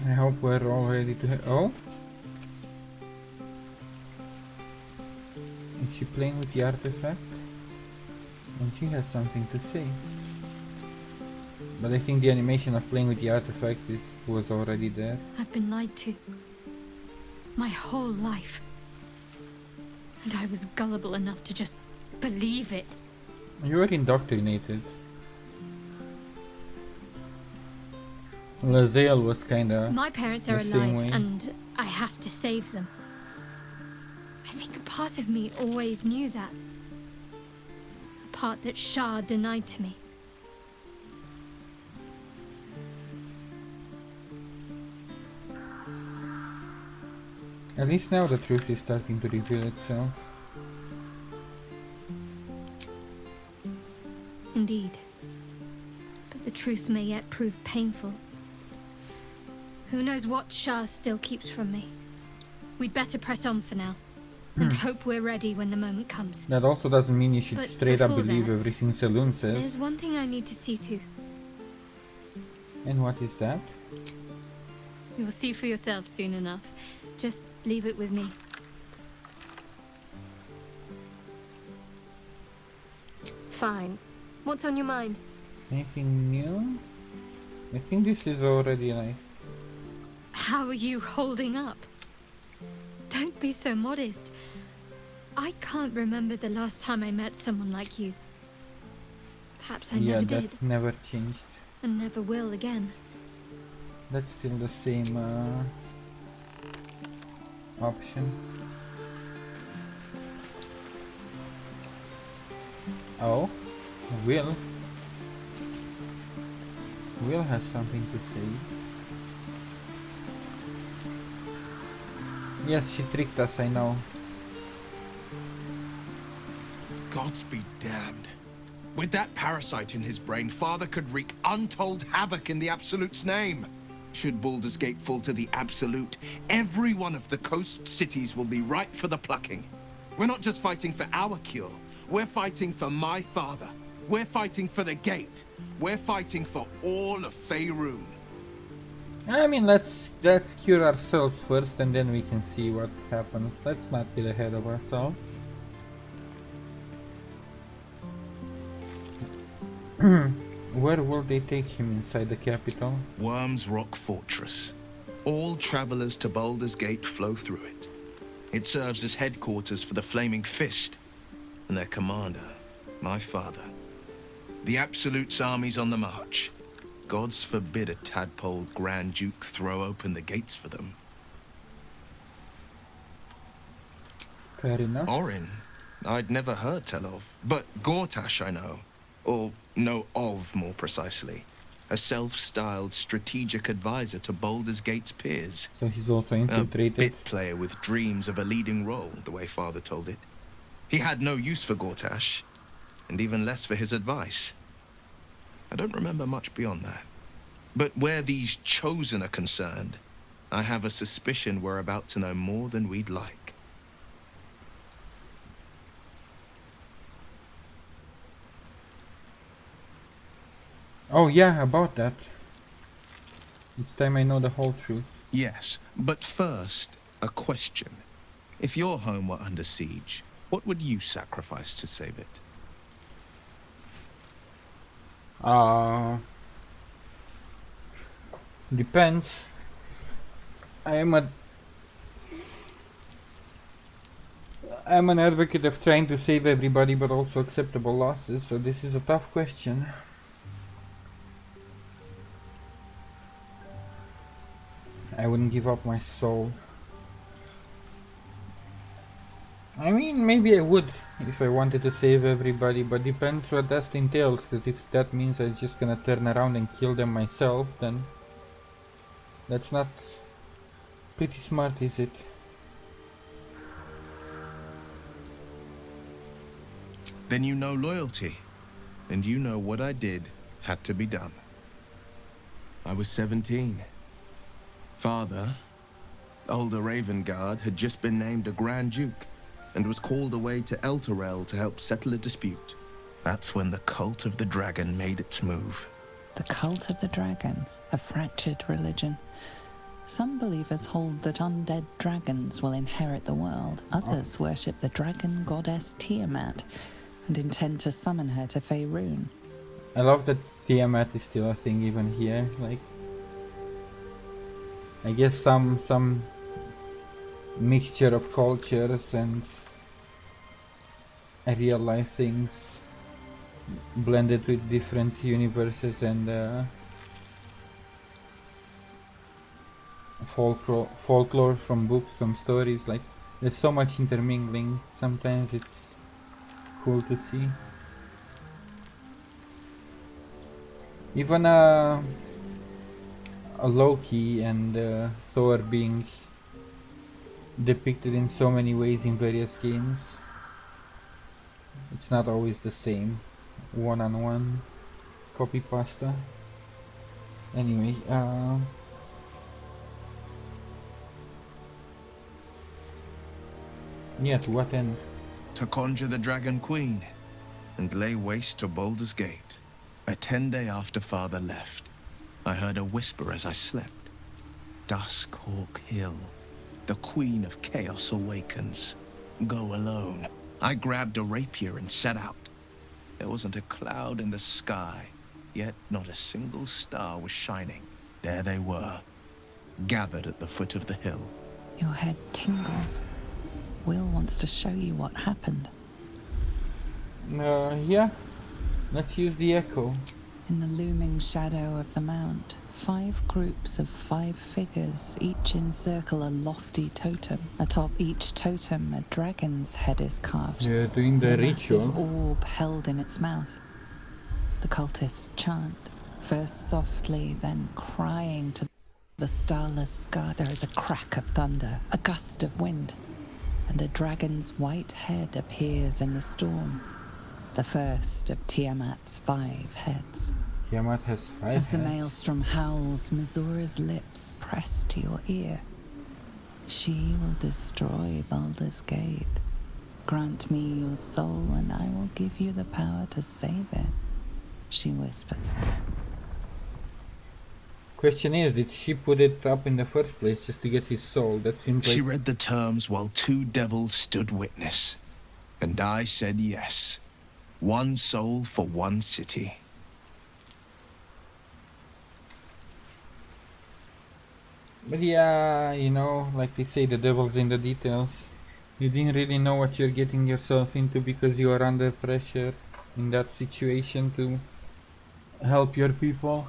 I hope we're all ready to oh? Is she playing with the artifact? And she has something to say. But I think the animation of playing with the artifact was already there. I've been lied to. My whole life. And I was gullible enough to just believe it. You were indoctrinated. Lae'zel was kinda My parents are the same alive, way. and I have to save them. I think a part of me always knew that. A part that Shah denied to me. At least now the truth is starting to reveal itself. Indeed. But the truth may yet prove painful. Who knows what Shah still keeps from me. We'd better press on for now. And hope we're ready when the moment comes. That also doesn't mean you should But straight up before believe that, everything Saloon says. There's one thing I need to see to. And what is that? You'll see for yourself soon enough. Just leave it with me. Fine. What's on your mind? Anything new? I think this is already like... How are you holding up? Don't be so modest. I can't remember the last time I met someone like you. Perhaps I yeah, never that did. never changed. And never will again. That's still the same option. Oh, Will. Will has something to say. Yes, she tricked us, I know. Gods be damned. With that parasite in his brain, Father could wreak untold havoc in the Absolute's name. Should Baldur's Gate fall to the Absolute, every one of the coast cities will be ripe for the plucking. We're not just fighting for our cure, we're fighting for my father. We're fighting for the Gate. We're fighting for all of Faerun. I mean, let's cure ourselves first and then we can see what happens. Let's not get ahead of ourselves. Where will they take him inside the capital? Worm's Rock Fortress. All travelers to Baldur's Gate flow through it. It serves as headquarters for the Flaming Fist and their commander, my father. The Absolute's army's on the march. Gods forbid a tadpoled Grand Duke throw open the gates for them. Fair enough. Orin, I'd never heard tell of, but Gortash I know. Or know of, more precisely. A self-styled strategic advisor to Baldur's Gate's peers. So he's also infiltrated. A bit player with dreams of a leading role, the way Father told it. He had no use for Gortash, and even less for his advice. I don't remember much beyond that. But where these Chosen are concerned, I have a suspicion we're about to know more than we'd like. Oh yeah, about that. It's time I know the whole truth. Yes, but first, a question. If your home were under siege, what would you sacrifice to save it? Depends. I'm an advocate of trying to save everybody but also acceptable losses, so this is a tough question. I wouldn't give up my soul. I mean, maybe I would if I wanted to save everybody, but depends what that entails, because if that means I'm just gonna turn around and kill them myself, then that's not pretty smart, is it? Then you know loyalty, and you know what I did had to be done. I was 17. Father, older Ravengard, had just been named a Grand Duke, and was called away to Elturel to help settle a dispute. That's when the Cult of the Dragon made its move. The Cult of the Dragon, a fractured religion. Some believers hold that undead dragons will inherit the world. Others worship the dragon goddess Tiamat and intend to summon her to Faerun. I love that Tiamat is still a thing even here. Like, I guess some mixture of cultures and real life things blended with different universes and folklore from books, from stories. Like, there's so much intermingling. Sometimes it's cool to see. Even a Loki and Thor being depicted in so many ways in various games. It's not always the same one-on-one copy pasta. Anyway, yeah, to what end? To conjure the Dragon Queen and lay waste to Baldur's Gate. A 10-day after Father left, I heard a whisper as I slept. Duskhawk Hill. The Queen of Chaos awakens. Go alone. I grabbed a rapier and set out. There wasn't a cloud in the sky, yet not a single star was shining. There they were, gathered at the foot of the hill. Your head tingles. Will wants to show you what happened. Yeah. Let's use the echo. In the looming shadow of the mount, 5 groups of 5 figures each encircle a lofty totem. Atop each totem, a dragon's head is carved. They're doing the ritual. Massive orb held in its mouth. The cultists chant, first softly, then crying to the starless sky. There is a crack of thunder, a gust of wind, and a dragon's white head appears in the storm. The first of Tiamat's 5 heads. Tiamat has 5 heads. As the maelstrom howls, Missoura's lips press to your ear. She will destroy Baldur's Gate. Grant me your soul and I will give you the power to save it, she whispers. Question is, did she put it up in the first place just to get his soul? That seems like... She read the terms while 2 devils stood witness. And I said yes. 1 soul for 1 city. But yeah, you know, like they say, the devil's in the details. You didn't really know what you're getting yourself into because you are under pressure in that situation to help your people.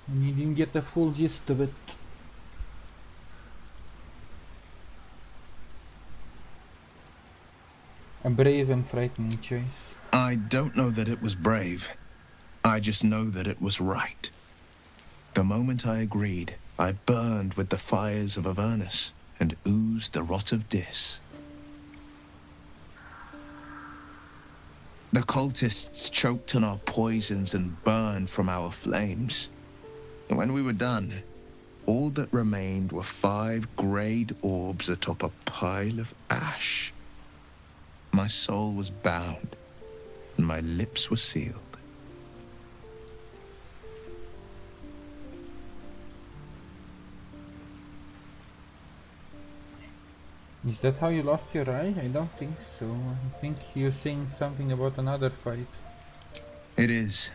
And you didn't get the full gist of it. A brave and frightening choice. I don't know that it was brave. I just know that it was right. The moment I agreed, I burned with the fires of Avernus and oozed the rot of Dis. The cultists choked on our poisons and burned from our flames. And when we were done, all that remained were 5 greyed orbs atop a pile of ash. My soul was bound, and my lips were sealed. Is that how you lost your eye? I don't think so. I think you're saying something about another fight. It is.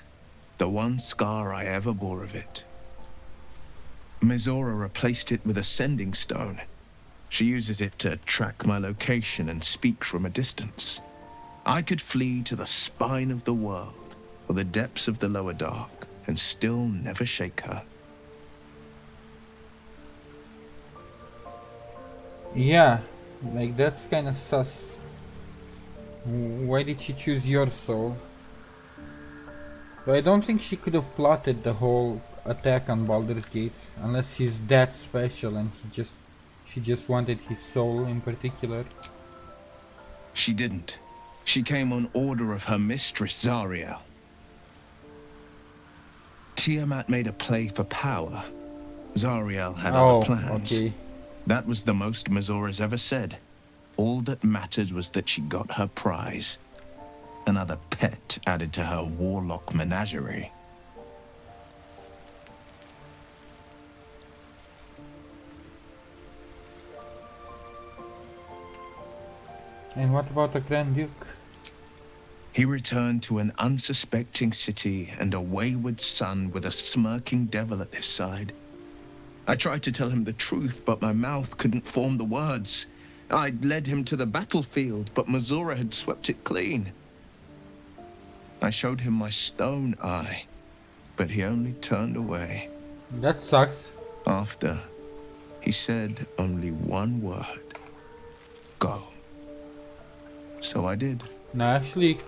The one scar I ever bore of it. Mizora replaced it with a sending stone. She uses it to track my location and speak from a distance. I could flee to the spine of the world, or the depths of the lower dark, and still never shake her. Yeah, like that's kinda sus. Why did she choose your soul? But I don't think she could have plotted the whole attack on Baldur's Gate, unless he's that special and she just wanted his soul in particular. She didn't. She came on order of her mistress, Zariel. Tiamat made a play for power. Zariel had other plans. Okay. That was the most Mizora's ever said. All that mattered was that she got her prize. Another pet added to her warlock menagerie. And what about the Grand Duke? He returned to an unsuspecting city and a wayward son with a smirking devil at his side. I tried to tell him the truth, but my mouth couldn't form the words. I'd led him to the battlefield, but Mizora had swept it clean. I showed him my stone eye, but he only turned away. That sucks. After, he said only one word. Go. So I did. No, I actually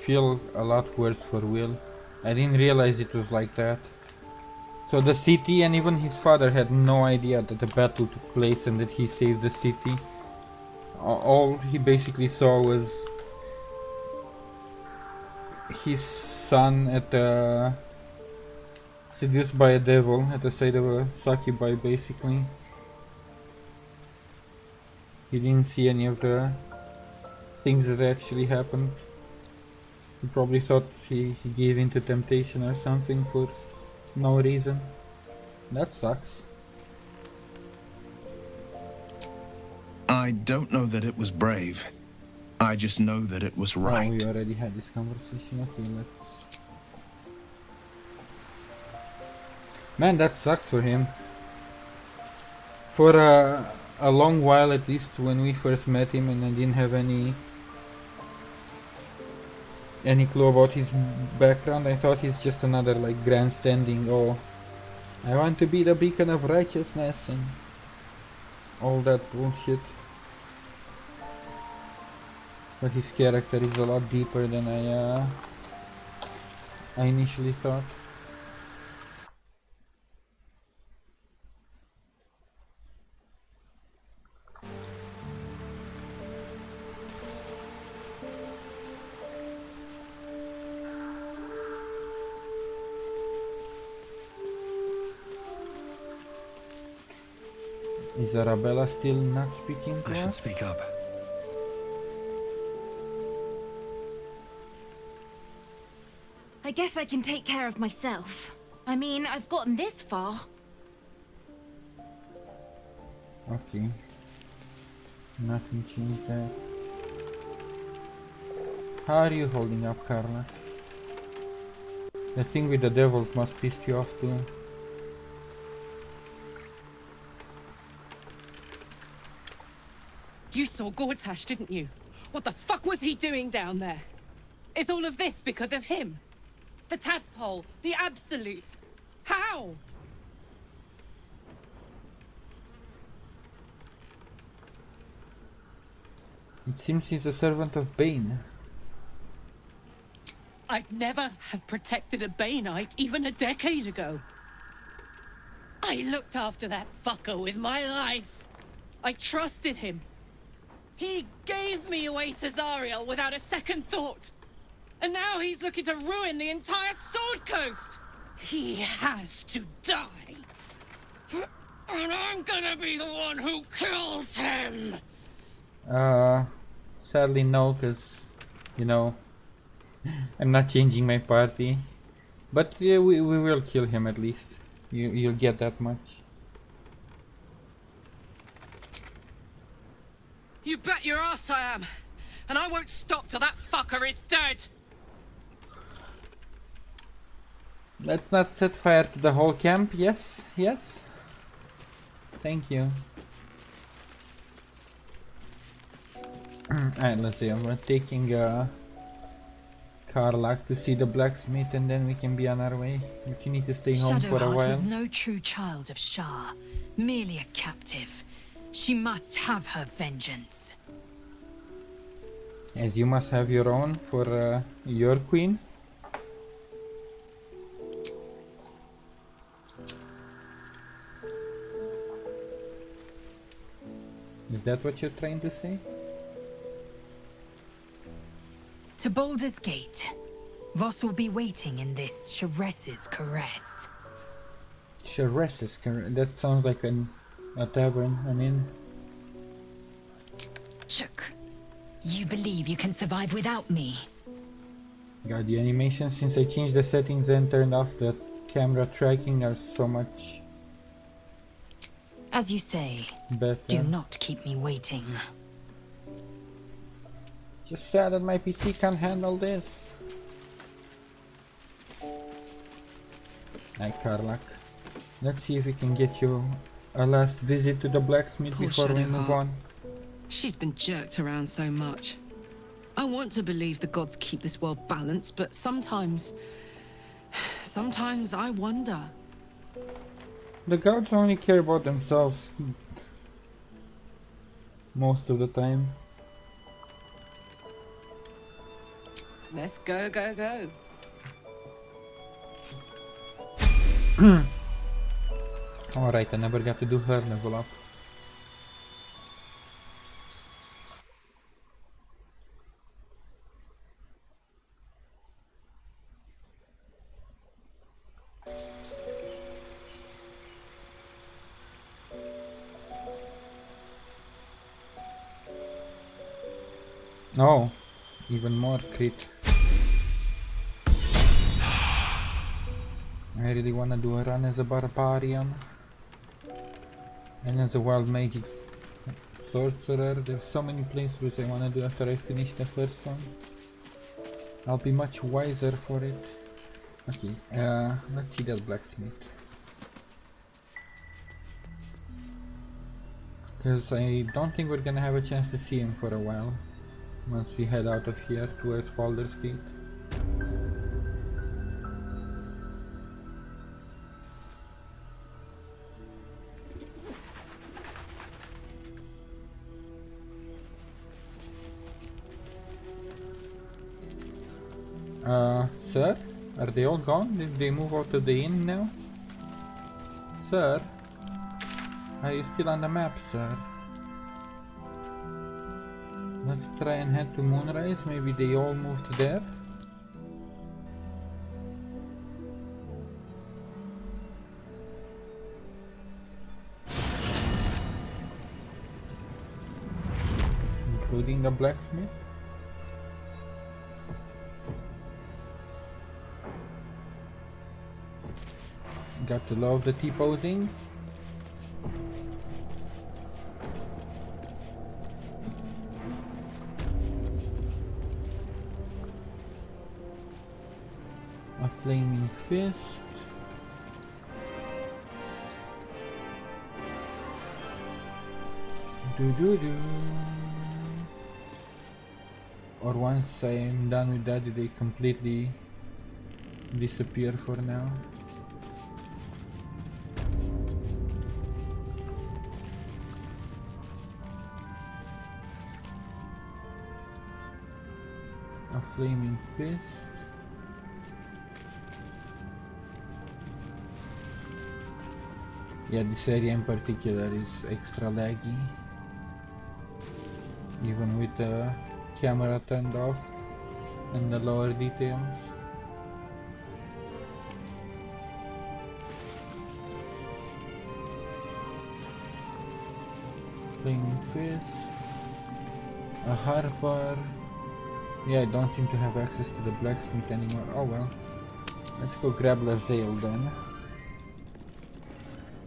feel a lot worse for Will. I didn't realize it was like that. So the city and even his father had no idea that the battle took place and that he saved the city. All he basically saw was his son seduced by a devil at the side of a succubi, basically. He didn't see any of the things that actually happened. He probably thought he gave in to temptation or something for no reason. That sucks. I don't know that it was brave. I just know that it was right. Oh, we already had this conversation. Okay, let's... Man, that sucks for him. For a long while, at least when we first met him and I didn't have any clue about his background, I thought he's just another like grandstanding, oh, I want to be the beacon of righteousness and all that bullshit. But his character is a lot deeper than I initially thought. Is Arabella still not speaking to us? I should speak up. I guess I can take care of myself. I mean, I've gotten this far. Okay. Nothing changed there. How are you holding up, Carla? The thing with the devils must piss you off too. You saw Gortash, didn't you? What the fuck was he doing down there? Is all of this because of him? The tadpole, the absolute. How? It seems he's a servant of Bane. I'd never have protected a Baneite even a decade ago. I looked after that fucker with my life. I trusted him. He gave me away to Zariel without a second thought. And now he's looking to ruin the entire Sword Coast. He has to die. And I'm gonna be the one who kills him. Sadly no, cause, you know, I'm not changing my party. But yeah, we will kill him at least. You'll get that much. You bet your ass I am. And I won't stop till that fucker is dead. Let's not set fire to the whole camp. Yes, yes. Thank you. Alright, let's see. I'm taking Karlach to see the blacksmith and then we can be on our way. But you need to stay home for a Shadowheart while. was no true child of Shah, merely a captive. She must have her vengeance. As you must have your own for your queen. Is that what you're trying to say? To Baldur's Gate, Voss will be waiting in this Sharess's caress. Sharess's caress? That sounds like a tavern, an inn. Chuk, you believe you can survive without me? God, the animations since I changed the settings and turned off the camera tracking are so much As you say, better. do not keep me waiting. Just sad that my PC can't handle this. Hi Karlach. Let's see if we can get you a last visit to the blacksmith Poor before we move Shadowheart. on. She's been jerked around so much. I want to believe the gods keep this world balanced, but sometimes I wonder. The gods only care about themselves most of the time. Let's go, go, go. Alright, I never got to do her level up. Oh, even more crit. I really wanna do a run as a barbarian and as a wild magic sorcerer. There's so many playthroughs I wanna do after I finish the first one. I'll be much wiser for it. Okay, let's see that blacksmith. Because I don't think we're gonna have a chance to see him for a while once we head out of here towards Baldur's Gate. Sir? Are they all gone? Did they move out of the inn now? Sir? Are you still on the map, sir? Let's try and head to Moonrise. Maybe they all moved there. Including the blacksmith. Got to love the T-posing. A flaming fist. Or once I am done with that, they completely disappear for now. A flaming fist. Yeah, this area in particular is extra laggy. Even with the camera turned off and the lower details. Flaming fist. A harper. Yeah, I don't seem to have access to the blacksmith anymore. Oh well. Let's go grab Lazael then.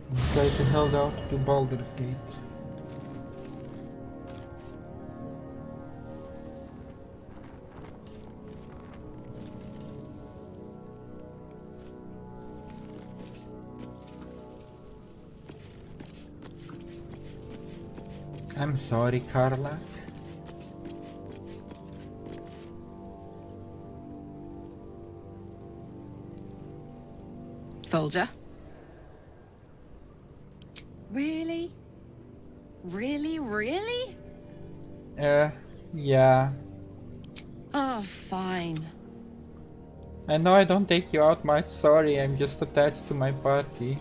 And try to head out to Baldur's Gate. I'm sorry, Carla. Soldier? Really? Really, really? Yeah. Oh, fine. I know I don't take you out much, sorry, I'm just attached to my party.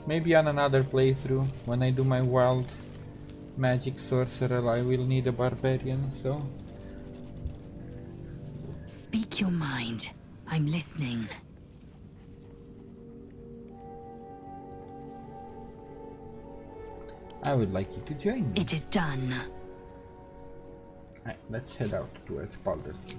Maybe on another playthrough, when I do my wild magic sorcerer, I will need a barbarian, so... Speak your mind. I'm listening. I would like you to join me. It is done. Right, let's head out towards Baldur's Gate.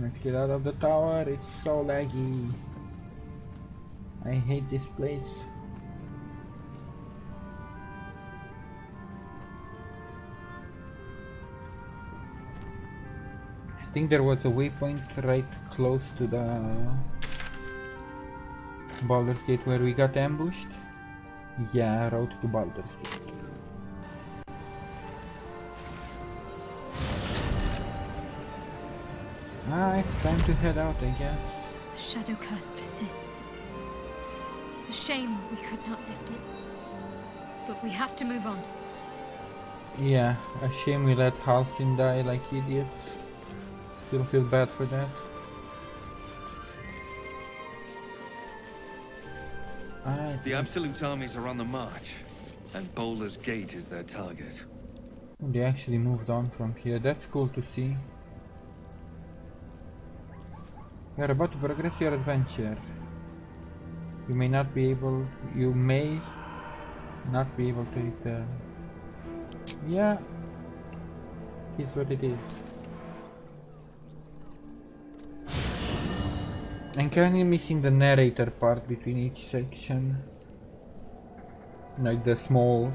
Let's get out of the tower, it's so laggy. I hate this place. I think there was a waypoint right close to the Baldur's Gate where we got ambushed. Yeah, road to Baldur's Gate. It's time to head out, I guess. The shadow curse persists. A shame we could not lift it. But we have to move on. Yeah, a shame we let Halcyon die like idiots. Still feel bad for that. The Absolute armies are on the march, and Baldur's Gate is their target. They actually moved on from here, that's cool to see. You are about to progress your adventure. You may not be able to return. Yeah, it's what it is. I'm kinda missing the narrator part between each section. Like the small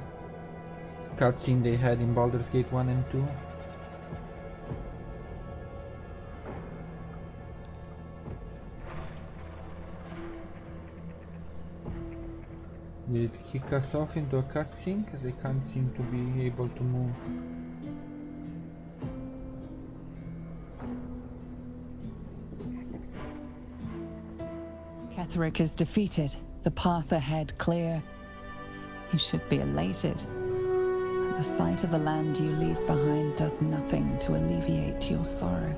cutscene they had in Baldur's Gate 1 and 2. Did it kick us off into a cutscene? Because I can't seem to be able to move. Kethric is defeated, the path ahead clear. You should be elated. But the sight of the land you leave behind does nothing to alleviate your sorrow.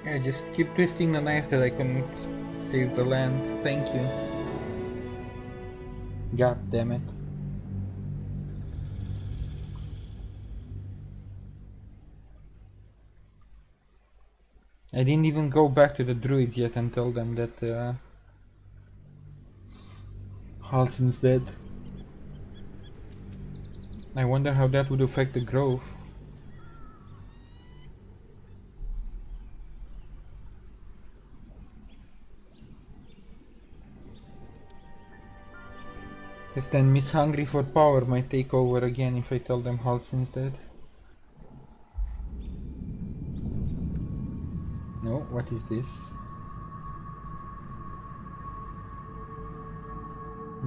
Yeah, just keep twisting the knife that I couldn't save the land. Thank you. God damn it. I didn't even go back to the druids yet and tell them that Halsin's dead. I wonder how that would affect the grove. Because then Miss Hungry for Power might take over again if I tell them Halsin's dead. No, what is this?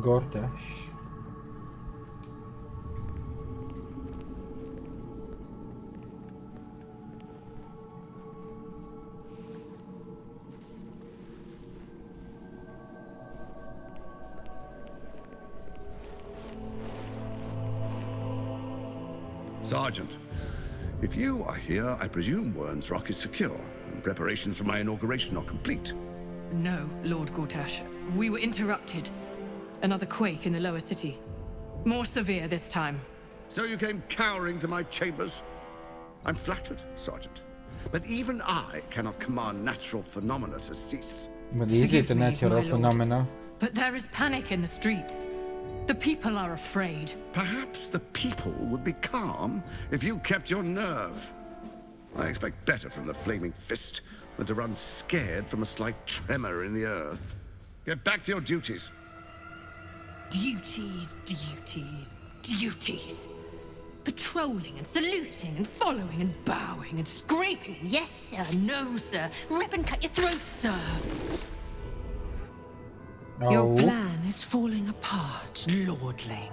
Gortash. Sergeant, if you are here, I presume Wern's Rock is secure, and preparations for my inauguration are complete. No, Lord Gortash. We were interrupted. Another quake in the lower city. More severe this time. So you came cowering to my chambers? I'm flattered, Sergeant. But even I cannot command natural phenomena to cease. But is it a natural phenomena? But there is panic in the streets. The people are afraid. Perhaps the people would be calm if you kept your nerve. I expect better from the Flaming Fist than to run scared from a slight tremor in the earth. Get back to your duties. Duties, duties, duties. Patrolling and saluting and following and bowing and scraping. Yes, sir. No, sir. Rip and cut your throat, sir. Oh. Your plan is falling apart, lordling.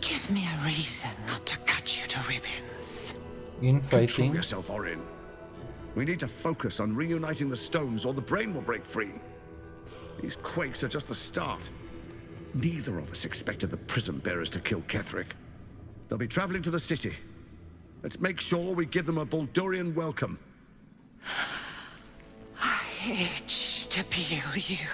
Give me a reason not to cut you to ribbons. Infighting. Control yourself, Orin. We need to focus on reuniting the stones or the brain will break free. These quakes are just the start. Neither of us expected the Prism bearers to kill Kethric. They'll be traveling to the city. Let's make sure we give them a Baldurian welcome. I itch to peel you,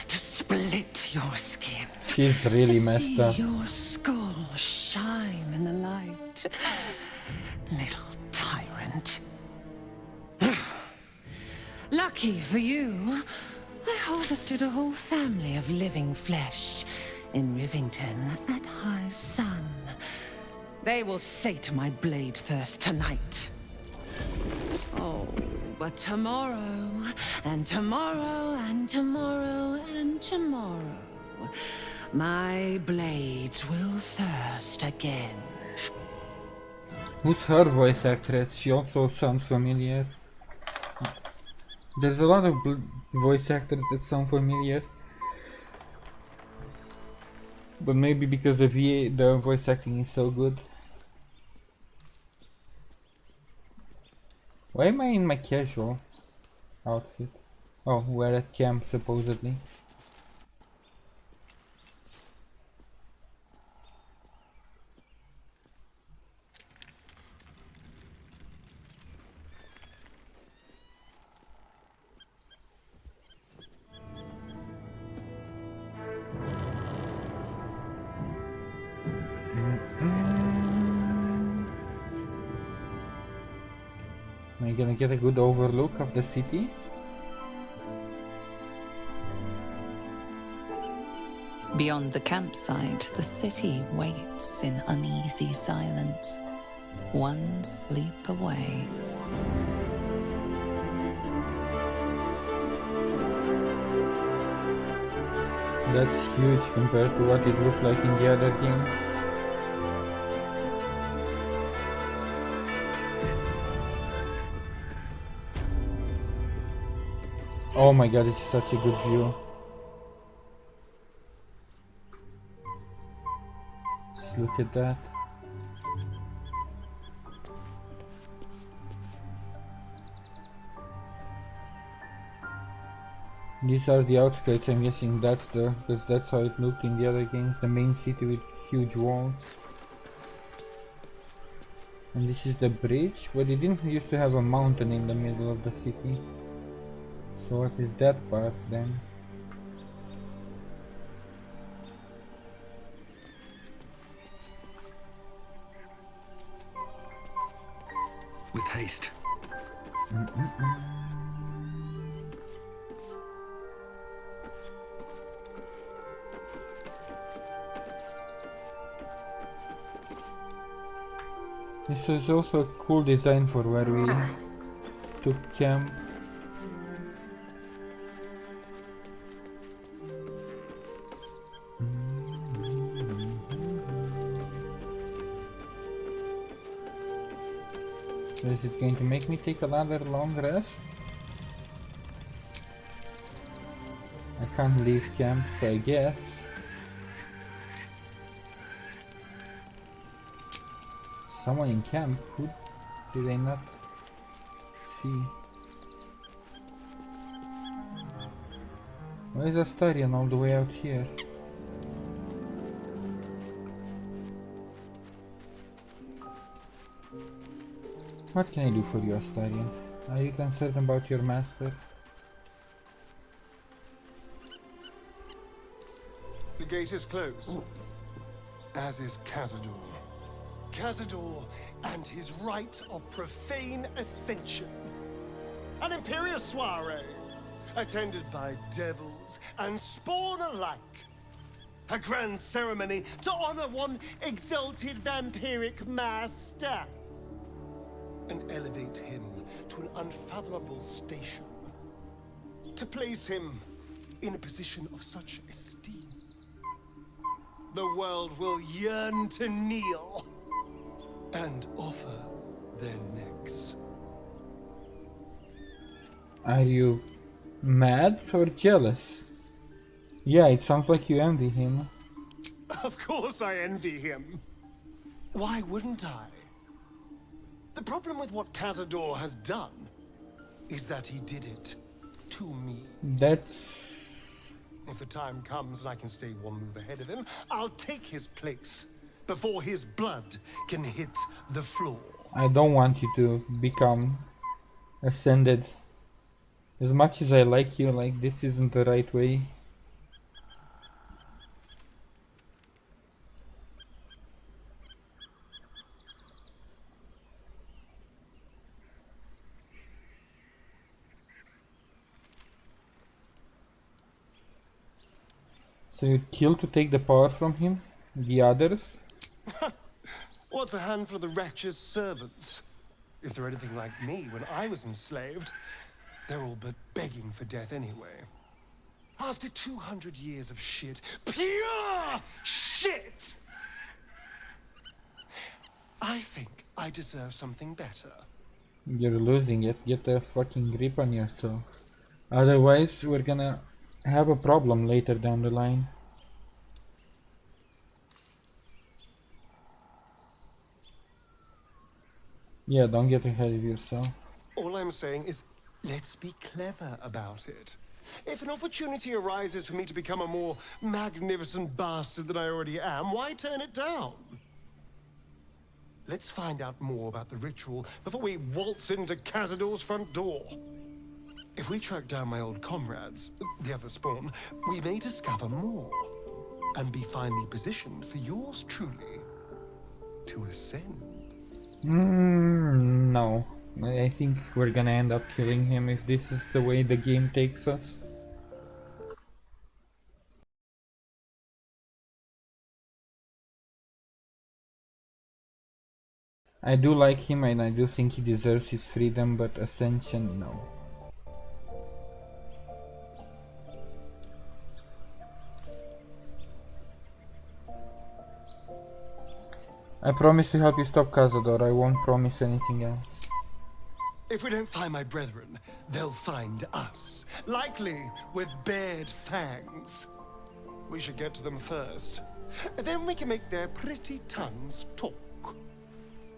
to split your skin. She's really messed up. To see your skull shine in the light. Little tyrant. Lucky for you, I harvested a whole family of living flesh in Rivington at high sun. They will sate my blade thirst tonight. Oh, but tomorrow, and tomorrow, and tomorrow, and tomorrow, my blades will thirst again. Who's her voice actress? She also sounds familiar. There's a lot of voice actors that sound familiar. But maybe because the voice acting is so good. Why am I in my casual outfit? Oh, we're at camp supposedly. Am I gonna get a good overlook of the city? Beyond the campsite, the city waits in uneasy silence, one sleep away. That's huge compared to what it looked like in the other games. Oh my god, it's such a good view. Just look at that. These are the outskirts, I'm guessing because that's how it looked in the other games, the main city with huge walls. And this is the bridge, but it didn't used to have a mountain in the middle of the city. So what is that part then? With haste. This is also a cool design for where we took camp. So is it going to make me take another long rest? I can't leave camp, so I guess. Someone in camp? Who did I not see? Why is Astarion all the way out here? What can I do for you, Astarion? Are you concerned about your master? The gate is closed, as is Cazador. Cazador and his right of profane ascension. An imperial soiree. attended by devils and spawn alike. A grand ceremony to honor one exalted vampiric master. And elevate him to an unfathomable station. To place him in a position of such esteem. The world will yearn to kneel and offer their necks. Are you mad or jealous? Yeah, it sounds like you envy him. Of course I envy him. Why wouldn't I? The problem with what Cazador has done is that he did it to me. That's... If the time comes and I can stay one move ahead of him, I'll take his place before his blood can hit the floor. I don't want you to become ascended. As much as I like you, like, this isn't the right way. So you'd kill to take the power from him? The others? What's a handful of the wretch's servants? If they're anything like me when I was enslaved, they're all but begging for death anyway. After 200 years of shit, pure shit! I think I deserve something better. You're losing it. Get a fucking grip on yourself. Otherwise, we're gonna have a problem later down the line. Yeah, don't get ahead of yourself. All I'm saying is, let's be clever about it. If an opportunity arises for me to become a more magnificent bastard than I already am, why turn it down? Let's find out more about the ritual before we waltz into Cazador's front door. If we track down my old comrades, the other spawn, we may discover more and be finally positioned for yours truly to ascend. No. I think we're gonna end up killing him if this is the way the game takes us. I do like him and I do think he deserves his freedom, but Ascension, no. I promise to help you stop Cazador. I won't promise anything else. If we don't find my brethren, they'll find us. Likely with bared fangs. We should get to them first. Then we can make their pretty tongues talk.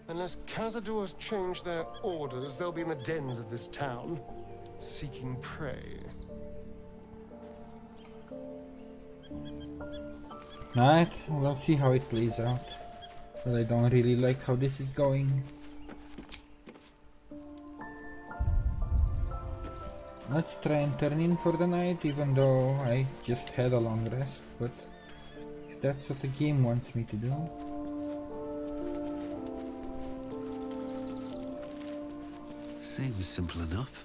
Unless Cazador has changed their orders, they'll be in the dens of this town, seeking prey. Alright, we'll see how it plays out. But I don't really like how this is going. Let's try and turn in for the night, even though I just had a long rest, but if that's what the game wants me to do. Seems simple enough.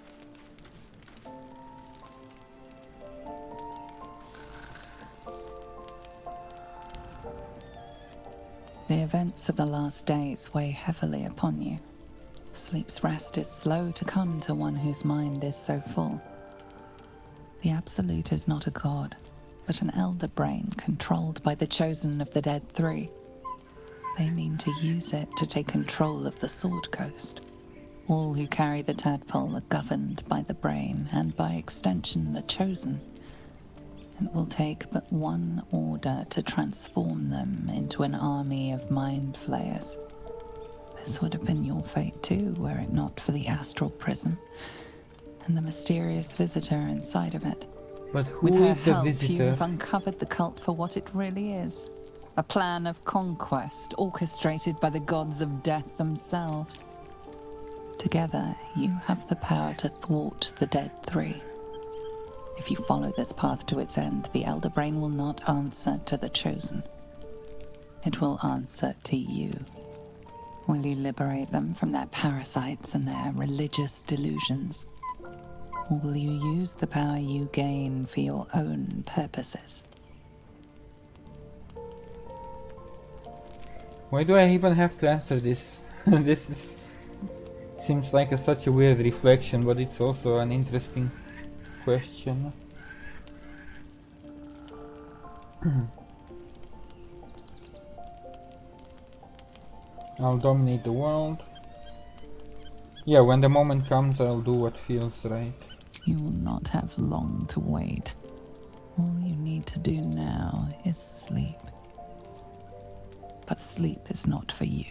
The events of the last days weigh heavily upon you. Sleep's rest is slow to come to one whose mind is so full. The Absolute is not a god, but an elder brain controlled by the chosen of the Dead Three. They mean to use it to take control of the Sword Coast. All who carry the tadpole are governed by the brain, and by extension the chosen. It will take but one order to transform them into an army of mind flayers. This would have been your fate too, were it not for the astral prism and the mysterious visitor inside of it. But who With her is the help, visitor? you've uncovered the cult for what it really is. A plan of conquest orchestrated by the gods of death themselves. Together, you have the power to thwart the Dead Three. If you follow this path to its end, the Elder Brain will not answer to the Chosen. It will answer to you. Will you liberate them from their parasites and their religious delusions? Or will you use the power you gain for your own purposes? Why do I even have to answer this? Seems like such a weird reflection, but it's also an interesting question. I'll dominate the world. Yeah, when the moment comes, I'll do what feels right. You will not have long to wait. All you need to do now is sleep. But sleep is not for you.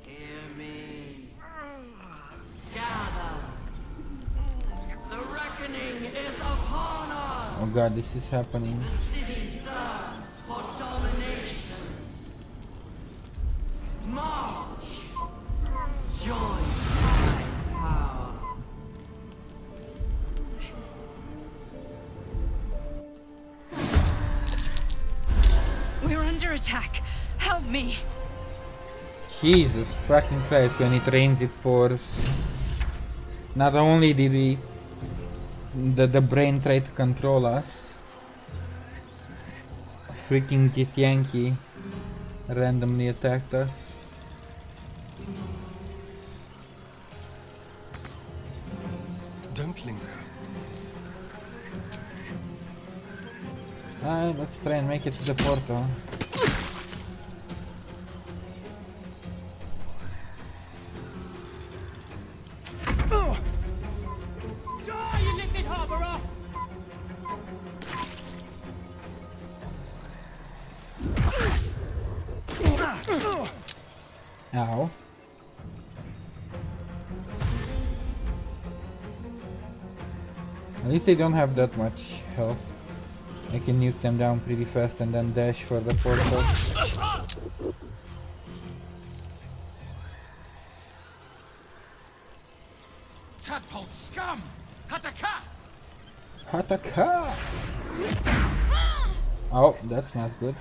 Hear me. Gather. The reckoning is upon us. Oh god, this is happening. The city thirsts for domination. March. Join my power. We're under attack. Help me. Jesus fucking Christ, when it rains it pours. Not only did the brain try to control us, freaking Githyanki randomly attacked us. Don't linger. Alright, let's try and make it to the portal. Die, you Ilithid harborer! Ow. At least they don't have that much health. I can nuke them down pretty fast and then dash for the portal. Tadpole scum! Hataka! Hataka! Oh, that's not good.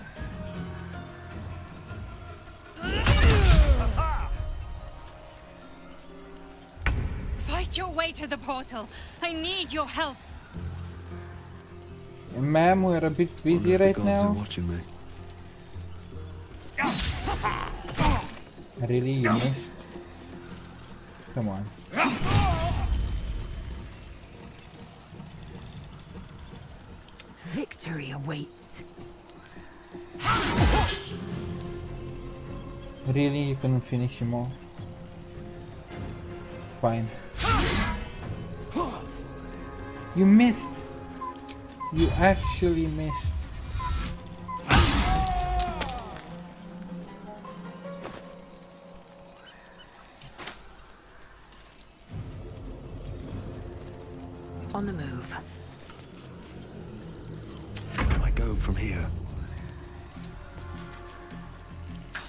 Fight your way to the portal. I need your help. Ma'am, we're a bit busy right now. Watching me. Really, you missed? Come on. Victory awaits. Really, you couldn't finish him off? Fine. You missed! You actually missed. On the move. Where do I go from here?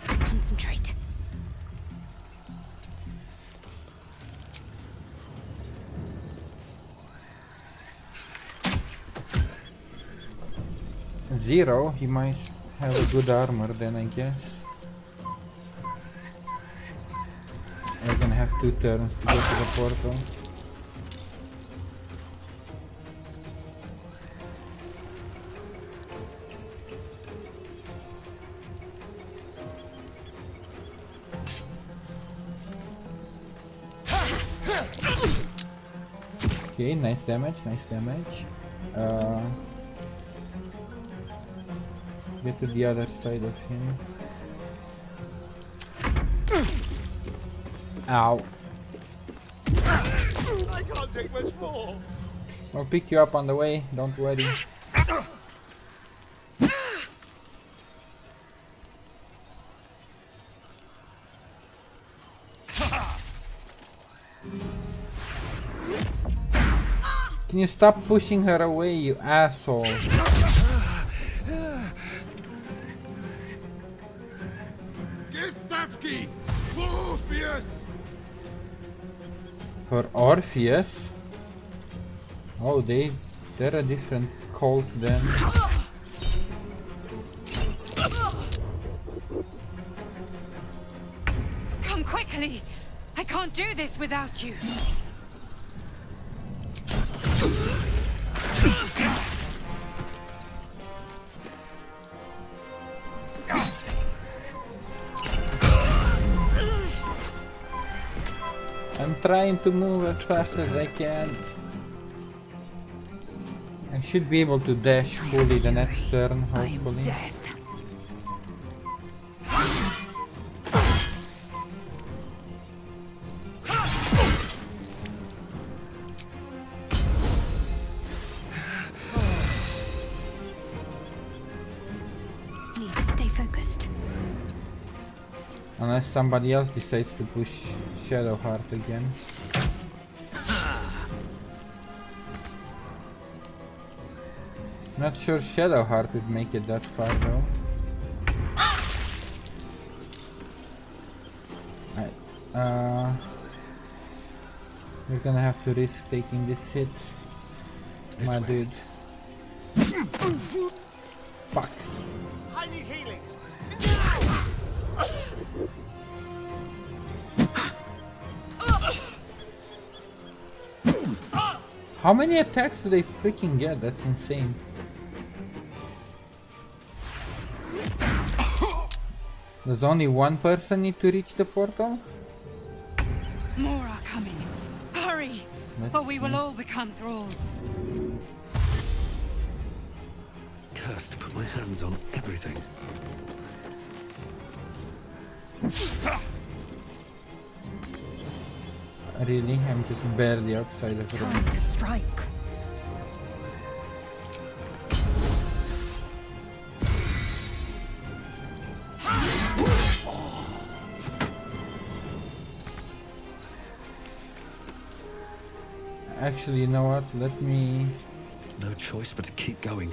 Concentrate. Zero? He might have a good armor then, I guess. We're gonna have 2 turns to get to the portal. Okay, nice damage, nice damage. Get to the other side of him. Ow. I can't take much more. I'll pick you up on the way, don't worry. Can you stop pushing her away, you asshole? Githyanki! Oprheus! For Oprheus? Oh, they're a different cult then. Come quickly! I can't do this without you. trying to move as fast as I can. I should be able to dash fully the next turn, hopefully. Need to stay focused. Unless somebody else decides to push Shadowheart again. Not sure Shadowheart would make it that far though. We're gonna have to risk taking this hit, my dude. Fuck. I need healing. How many attacks do they freaking get? That's insane. Does only one person need to reach the portal? More are coming. Hurry, or we will all become thralls. Cursed to put my hands on everything. Really? I'm just barely outside of the room. Time to strike. Actually, you know what? Let me... No choice but to keep going.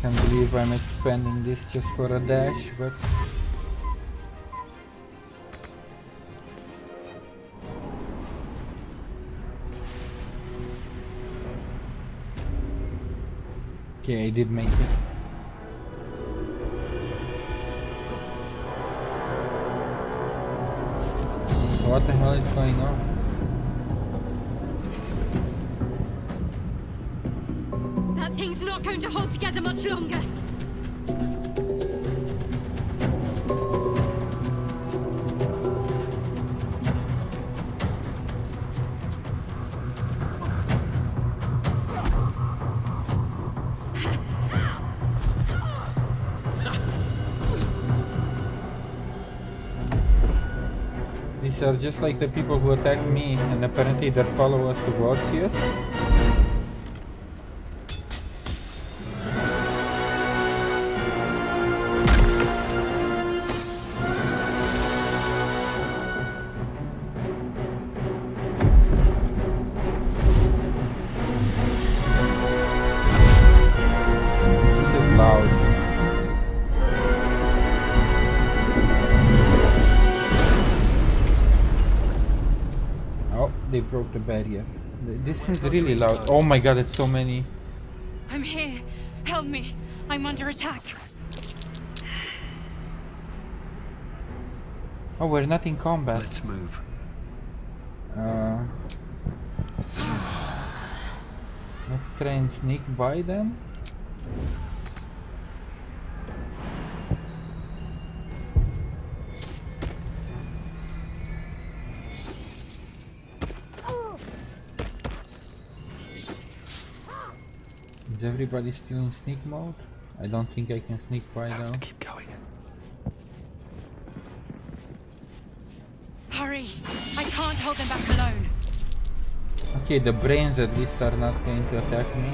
Can't believe I'm expanding this just for a dash, but... Okay, I did make it. So what the hell is going on? That thing's not going to hold together much longer. These are just like the people who attacked me, and apparently their followers to Oprheus. This is loud. They broke the barrier. This seems really loud. Oh my god, it's so many. I'm here. Help me. I'm under attack. Oh, we're not in combat. Let's move. Let's try and sneak by then. Is everybody still in sneak mode? I don't think I can sneak by now. Keep going. Hurry! I can't hold them back alone. Okay, the brains at least are not going to attack me.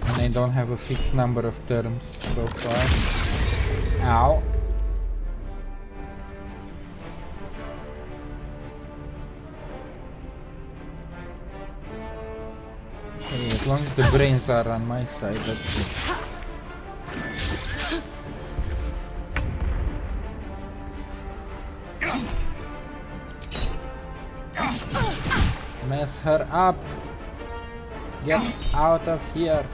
And I don't have a fixed number of turns so far. Ow! Okay, as long as the brains are on my side, that's good. Mess her up! Get out of here!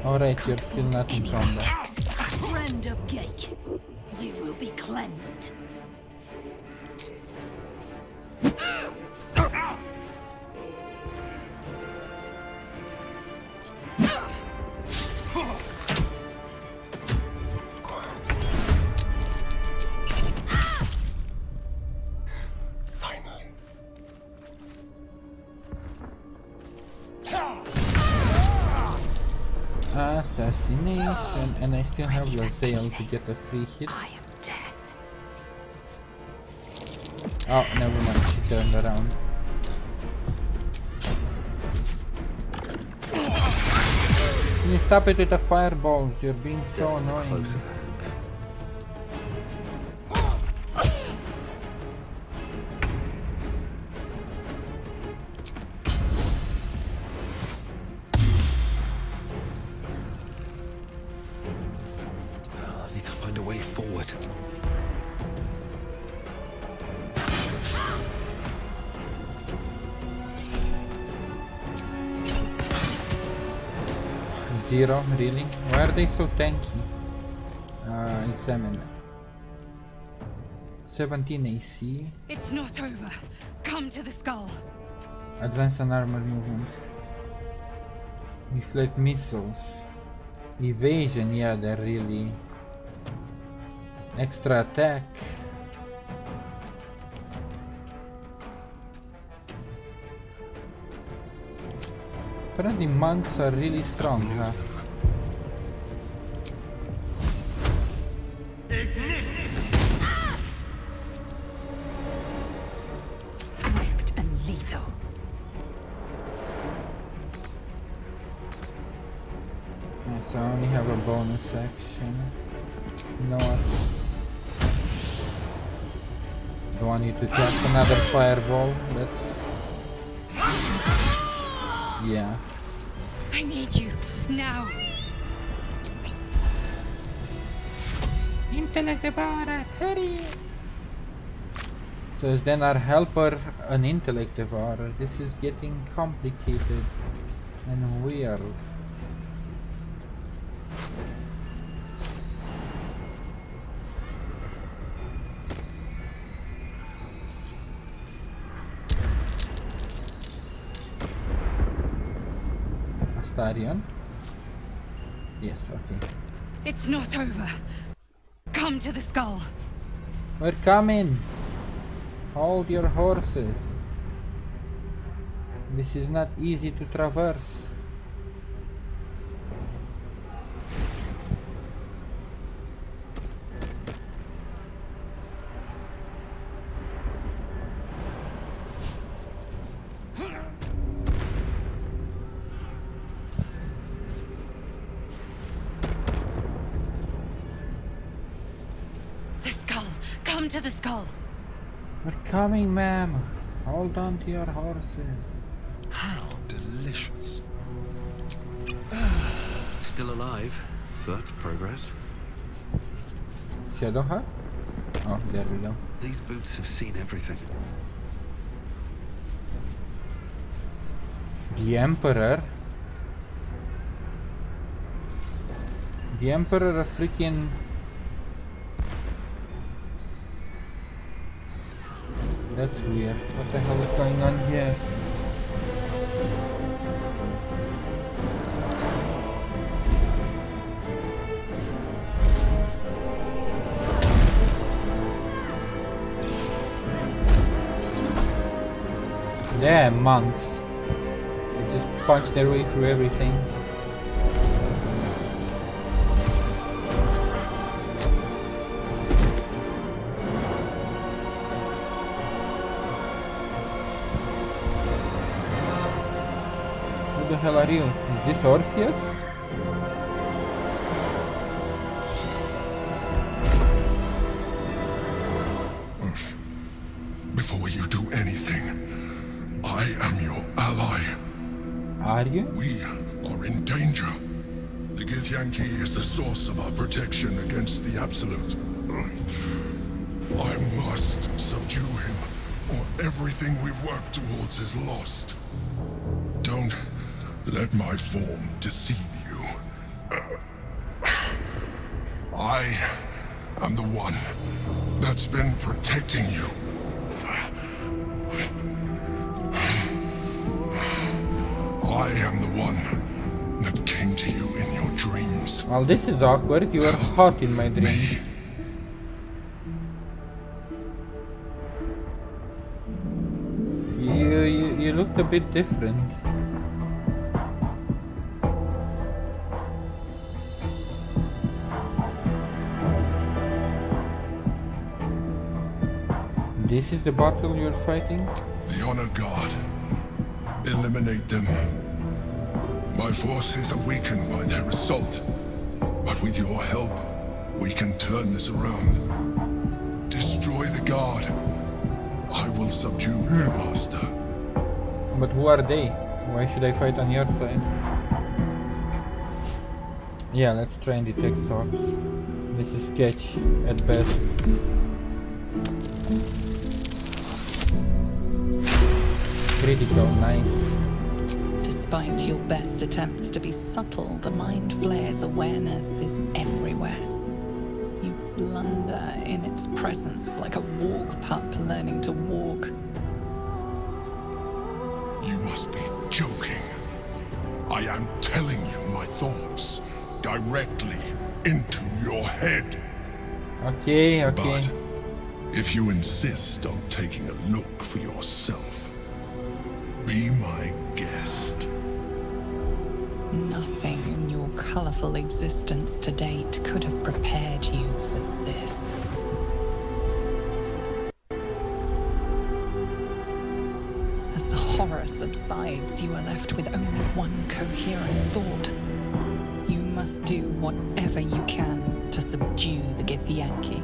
Alright, you're still not in combat. Friend of Gake, you will be cleansed. Finally. Assassination, and I still have Lazael to get a free hit. I am death. Oh, never mind, she turned around. Can you stop it with the fireballs? You're being so annoying. I need to find a way forward. Zero, really? Why are they so tanky? Examine. 17 AC. It's not over. Come to the skull. Advanced and armor movement. Deflect missiles. Evasion, yeah, they're really... Extra attack. Apparently monks are really strong, huh? Swift and lethal. Yeah, so I only have a bonus action. You know what? Don't want you to cast another fireball. That's... Yeah. I need you now. Intellect devourer, hurry! So is then our helper an intellect devourer? This is getting complicated and weird. Astarion? Yes, okay. It's not over. Come to the skull. We're coming! Hold your horses. This is not easy to traverse. Come to the skull. We're coming, ma'am. Hold on to your horses. How delicious. Still alive, so that's progress. Shadowheart? Oh, there we go. These boots have seen everything. The Emperor? The Emperor a freaking... That's weird. What the hell is going on here? Damn monks. They just punch their way through everything. Who the hell are you? Is this Oprheus? Before you do anything, I am your ally. Are you? We are in danger. The Githyanki is the source of our protection against the Absolute. I must subdue him, or everything we've worked towards is lost. Don't let my form deceive you. I am the one that's been protecting you. I am the one that came to you in your dreams. Well, this is awkward. You were hot in my dreams. You looked a bit different. This is the battle you're fighting? The Honor God. Eliminate them. My forces are weakened by their assault. But with your help, we can turn this around. Destroy the God. I will subdue your master. But who are they? Why should I fight on your side? Yeah, let's try and detect thoughts. This is sketch at best. Critical, nice. Despite your best attempts to be subtle, the Mind Flayer's awareness is everywhere. You blunder in its presence like a walk pup learning to walk. You must be joking. I am telling you my thoughts directly into your head. Okay. But if you insist on taking a look for yourself, be my guest. Nothing in your colorful existence to date could have prepared you for this. As the horror subsides, you are left with only one coherent thought. You must do whatever you can to subdue the Githyanki.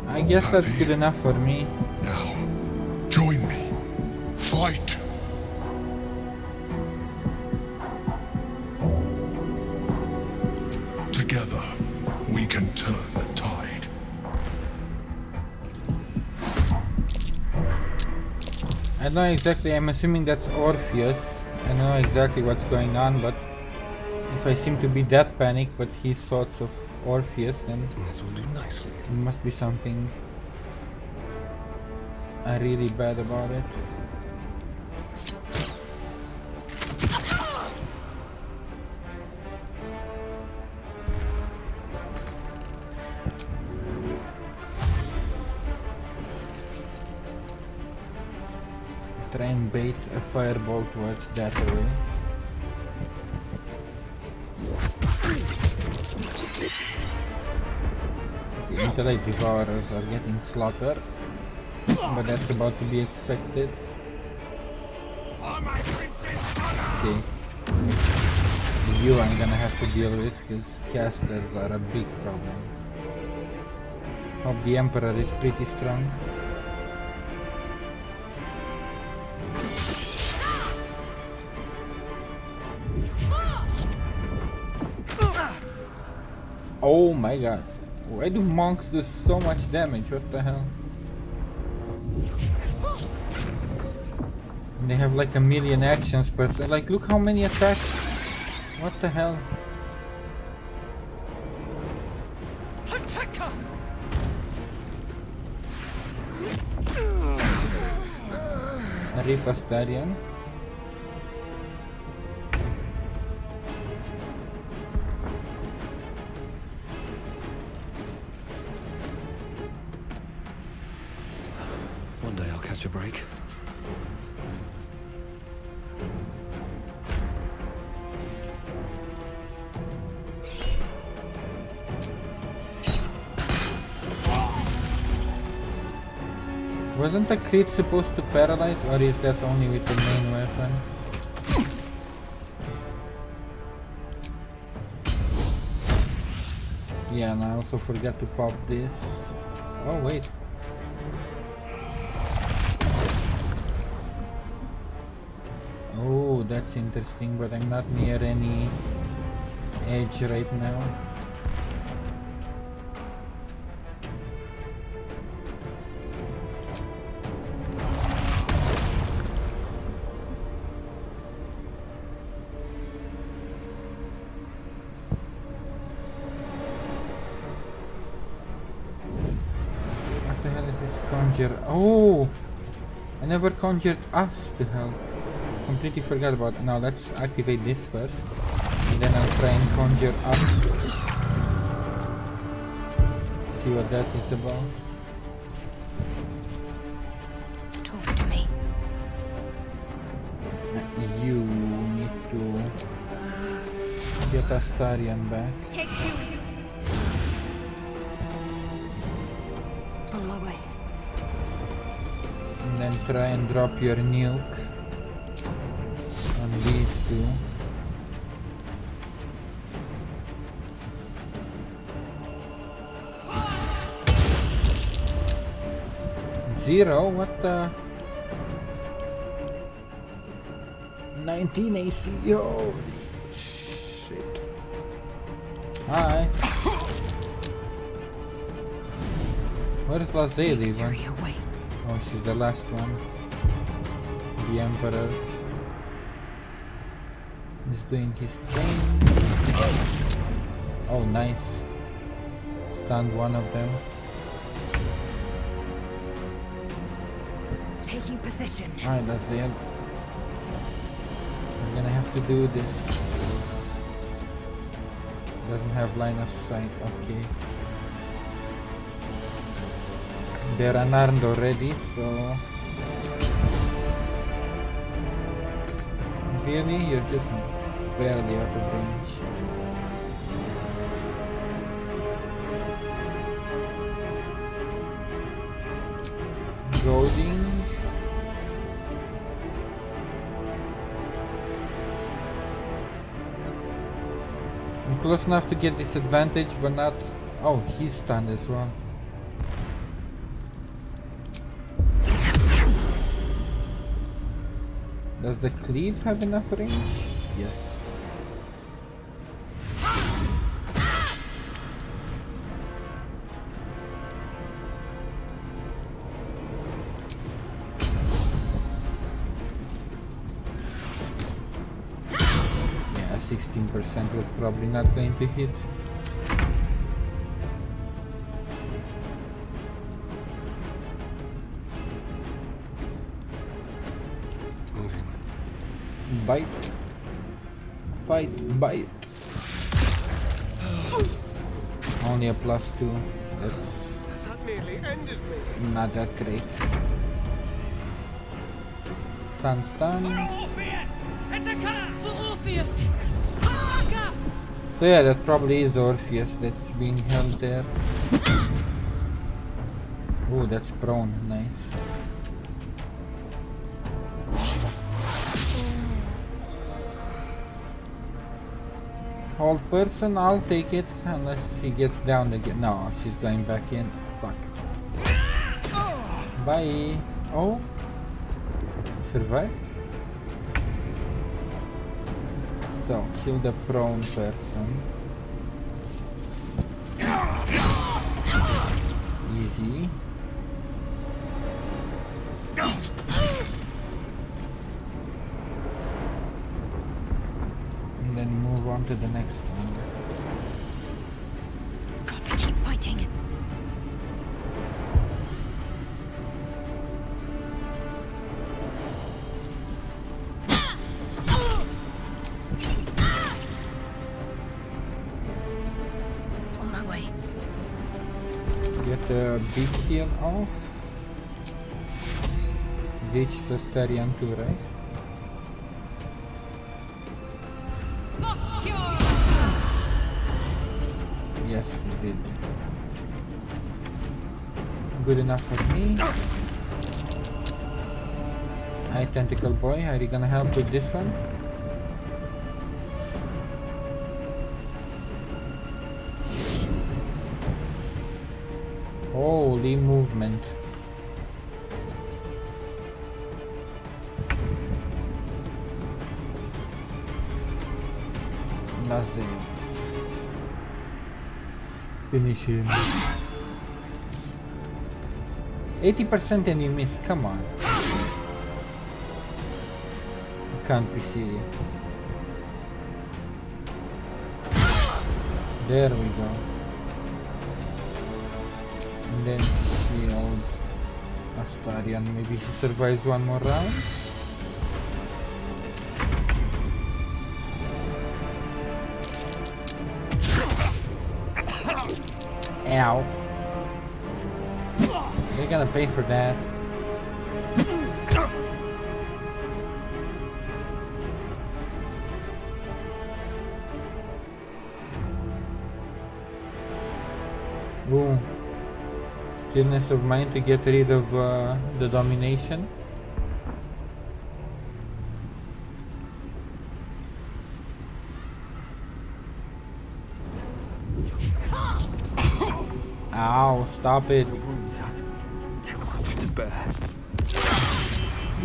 I guess that's good enough for me. Now, join me. Fight! Together, we can turn the tide. I don't know exactly, I'm assuming that's Oprheus. I don't know exactly what's going on, but if I seem to be that panicked, but he thoughts of Oprheus, then this will do nicely. It must be something really bad about it. Try and bait a fireball towards that away. The Intellect Devourers are getting slaughtered, but that's about to be expected. Okay. You I'm gonna have to deal with, because casters are a big problem. Hope the Emperor is pretty strong. Oh my god. Why do monks do so much damage? What the hell? And they have like a million actions, but like look how many attacks. What the hell? A Ripastarian. One day I'll catch a break. Wasn't the crit supposed to paralyze, or is that only with the main weapon? Yeah, and I also forgot to pop this. Oh wait. Oh, that's interesting, but I'm not near any edge right now. Oh, I never conjured us to help. completely forgot about it. Now let's activate this first. And then I'll try and conjure up. See what that is about. Talk to me. You need to get Astarion back. Take two. On my way. And then try and drop your nuke on these two. Zero? What the? 19 AC. Holy shit. Hi. Where's Last Day even? Oh, she's the last one. The Emperor is doing his thing. Oh, nice. Stunned one of them. Taking position. Alright, that's the end. We're gonna have to do this. Doesn't have line of sight. Okay. They're unarmed already, so really, you're just barely out of range. Goading. I'm close enough to get this advantage, but not. Oh, he's stunned as well. Does the cleave have enough range? Yes. Yeah, 16% was probably not going to hit. Bite. Fight. Bite. Only a +2. That's That nearly ended me. not that great. Stun. Oprheus! It's a cat for Oprheus! So yeah, that probably is Orpheus that's being held there. Oh, that's prone. Nice. Hold person, I'll take it unless he gets down again. No, she's going back in. Fuck. Bye. Oh, survive. So kill the prone person. Easy. And then move on to the next one. Got to keep fighting. On my way. Get a big heal off. Reach the Astarion too, right? Yes, it did. Good enough for me. Hi, Tentacle Boy. Are you gonna help with this one? Holy movement. That's it. Finish him. 80% and you miss. Come on. You can't be serious. There we go. And then shield Astarion. Maybe he survives one more round. Ow. They're gonna pay for that. Ooh. Stillness of mind to get rid of the domination. Ow, stop it. Your wounds are too much to bear.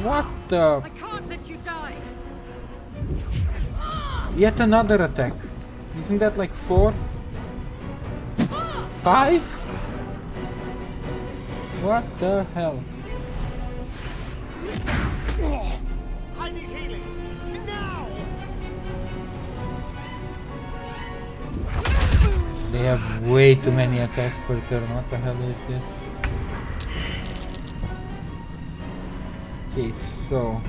What the? I can't let you die. Yet another attack. Isn't that like 4? 5? What the hell? I need healing now. They have way too many attacks per turn. What the hell is this? Okay, so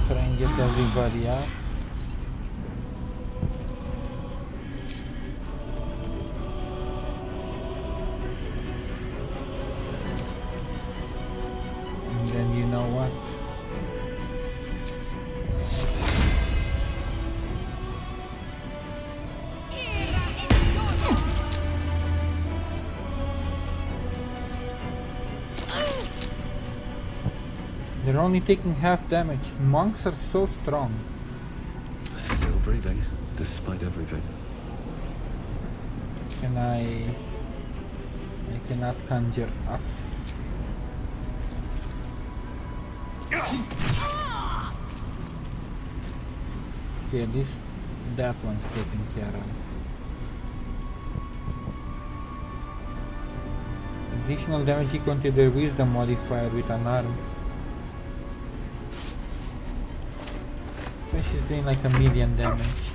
try and get everybody out. And then you know what? They're only taking half damage. Monks are so strong. Still breathing, despite everything. Can I cannot conjure us. Okay, at least that one's taken care of. Additional damage equal to their wisdom modifier with an arm. She's doing like 1,000,000 damage.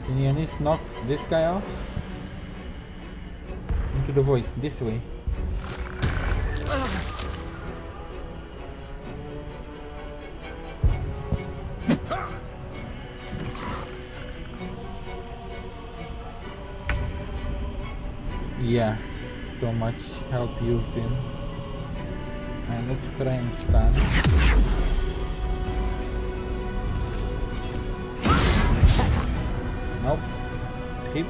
Can you at least knock this guy off? Into the void, this way. Yeah, so much help you've been. And let's try and stun. Nope. Keep.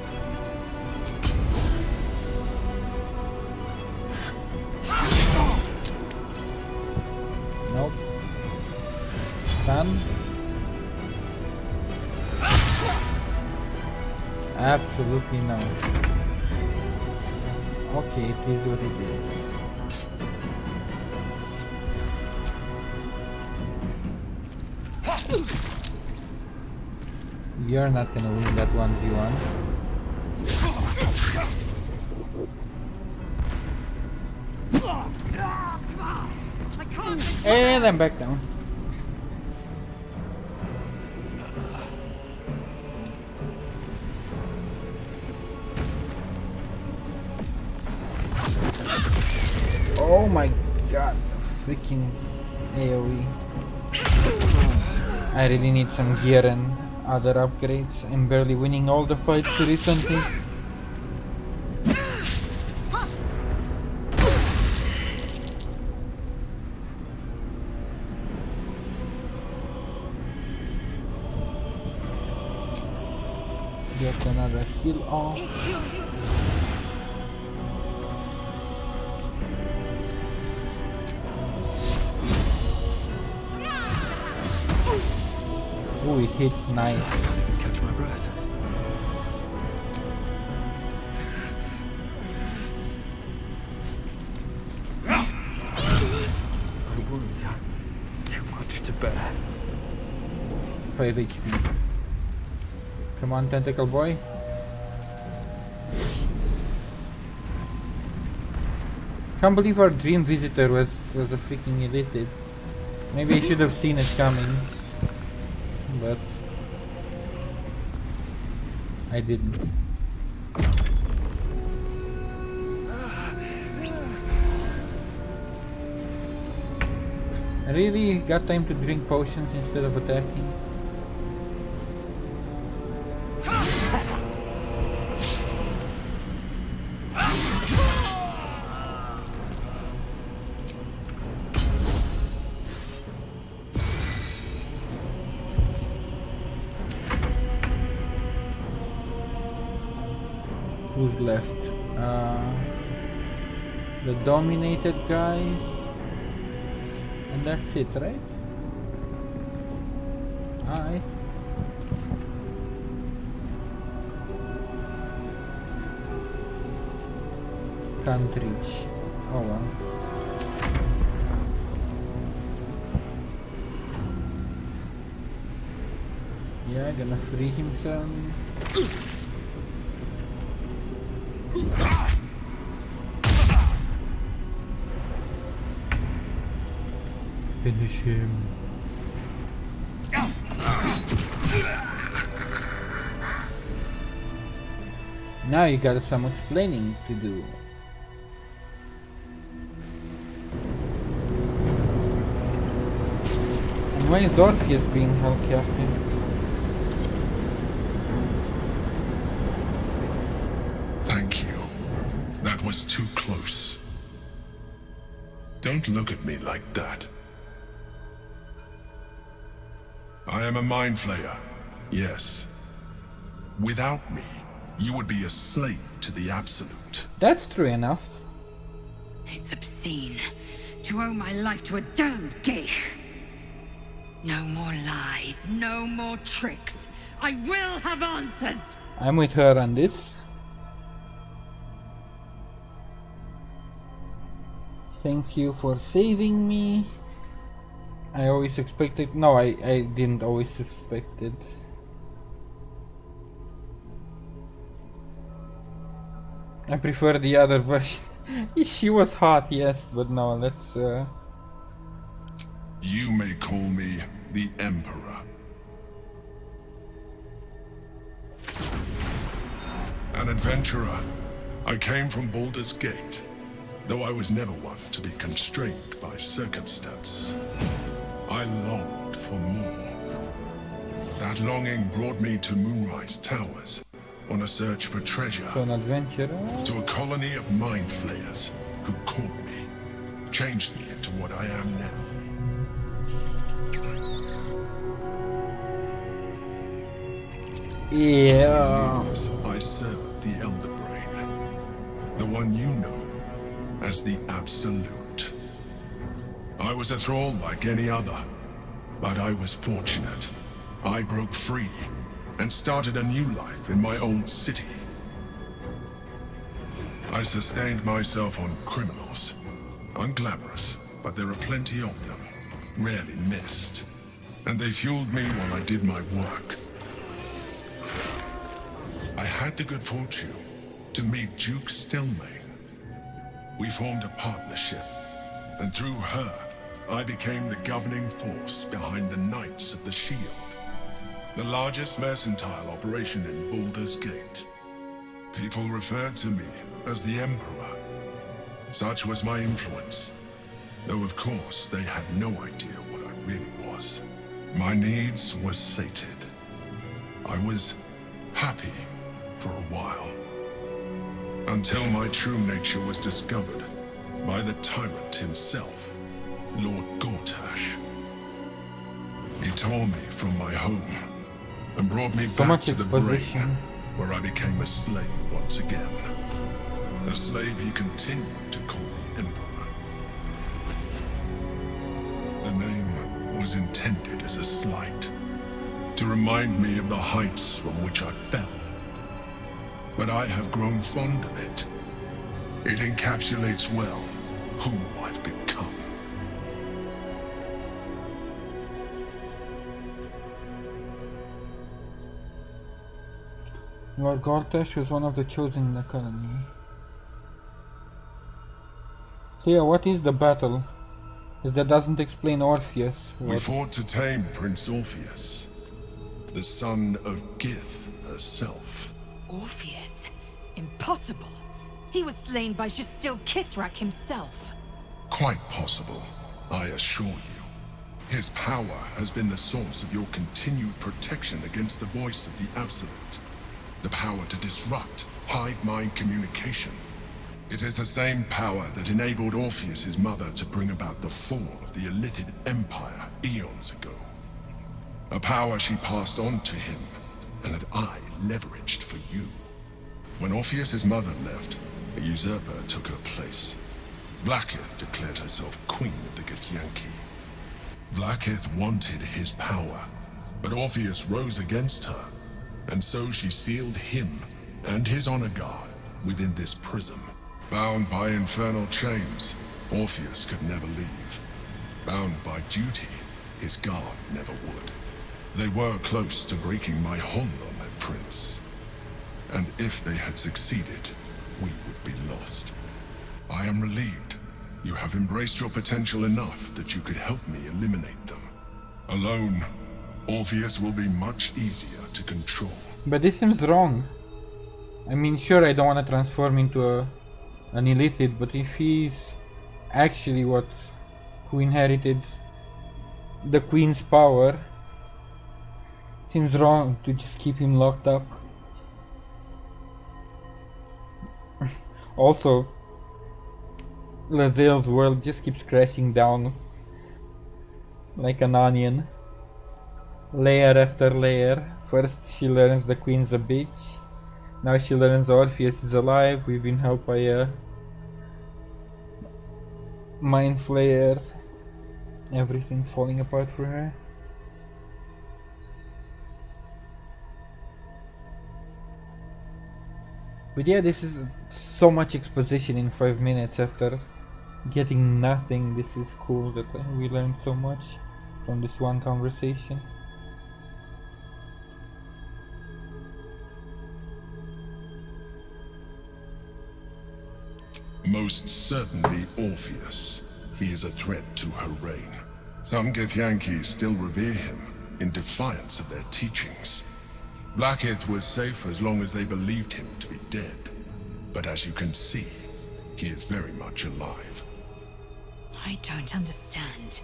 Nope. Stun. Absolutely no. Okay, it is what it is. You're not gonna win that 1v1. And I'm back down. Oh my god, freaking AoE. I really need some gear and other upgrades. I'm barely winning all the fights recently. Get another heal off. Ooh, it hit nice. Catch my breath. My wounds are too much to bear. 5 HP. Come on, tentacle boy. Can't believe our dream visitor was a freaking Ilithid. Maybe I should have seen it coming. But I didn't. Really? Got time to drink potions instead of attacking? Who's left? The dominated guy. And that's it, right? Alright. Can't reach. Oh well. Yeah, gonna free himself. Finish him. Now you got some explaining to do. And why is Oprheus being held captive? Thank you. That was too close. Don't look at me like that. I am a mind flayer, yes. Without me, you would be a slave to the Absolute. That's true enough. It's obscene to owe my life to a damned geich. No more lies, no more tricks. I will have answers. I'm with her on this. Thank you for saving me. I always expected... No, I didn't always suspect it. I prefer the other version. She was hot, yes, but no, let's... You may call me the Emperor. An adventurer. I came from Baldur's Gate, though I was never one to be constrained by circumstance. I longed for more. That longing brought me to Moonrise Towers, on a search for treasure. So an adventurer? To a colony of mind flayers who caught me, changed me into what I am now. Yeah. I served the Elder Brain, the one you know as the Absolute. I was a thrall like any other, but I was fortunate. I broke free and started a new life in my old city. I sustained myself on criminals. Unglamorous, but there are plenty of them, rarely missed. And they fueled me while I did my work. I had the good fortune to meet Duke Stelmane. We formed a partnership, and through her, I became the governing force behind the Knights of the Shield, the largest mercantile operation in Baldur's Gate. People referred to me as the Emperor. Such was my influence, though of course they had no idea what I really was. My needs were sated. I was happy for a while, until my true nature was discovered by the tyrant himself, Lord Gortash. He tore me from my home and brought me back to the Brain, where I became a slave once again. A slave he continued to call me Emperor. The name was intended as a slight, to remind me of the heights from which I fell. But I have grown fond of it. It encapsulates well who I've become. Lord Gortash was one of the chosen in the colony. So yeah, what is the battle? Because that doesn't explain Orpheus. We fought to tame Prince Orpheus, the son of Gith herself. Orpheus? Impossible. He was slain by Kethric himself. Quite possible, I assure you. His power has been the source of your continued protection against the voice of the Absolute. The power to disrupt hive mind communication. It is the same power that enabled Oprheus' mother to bring about the fall of the Ilithid Empire eons ago. A power she passed on to him, and that I leveraged for you. When Oprheus' mother left, a usurper took her place. Vlaakith declared herself queen of the Githyanki. Vlaakith wanted his power, but Oprheus rose against her, and so she sealed him and his honor guard within this prism. Bound by infernal chains, Oprheus could never leave. Bound by duty, his guard never would. They were close to breaking my hold on that prince. And if they had succeeded, we would be lost. I am relieved. You have embraced your potential enough that you could help me eliminate them. Alone, Oprheus will be much easier to control. But this seems wrong. I mean, sure, I don't want to transform into an Ilithid, but if he's actually who inherited the queen's power, it seems wrong to just keep him locked up. Also, Lae'zel's world just keeps crashing down like an onion, layer after layer. First she learns the queen's a bitch, now she learns Oprheus is alive, we've been helped by a mind flayer, everything's falling apart for her. But yeah, this is so much exposition in 5 minutes after getting nothing. This is cool that we learned so much from this one conversation. Most certainly Oprheus. He is a threat to her reign. Some Githyanki still revere him in defiance of their teachings. Vlaakith was safe as long as they believed him to be dead. But as you can see, he is very much alive. I don't understand.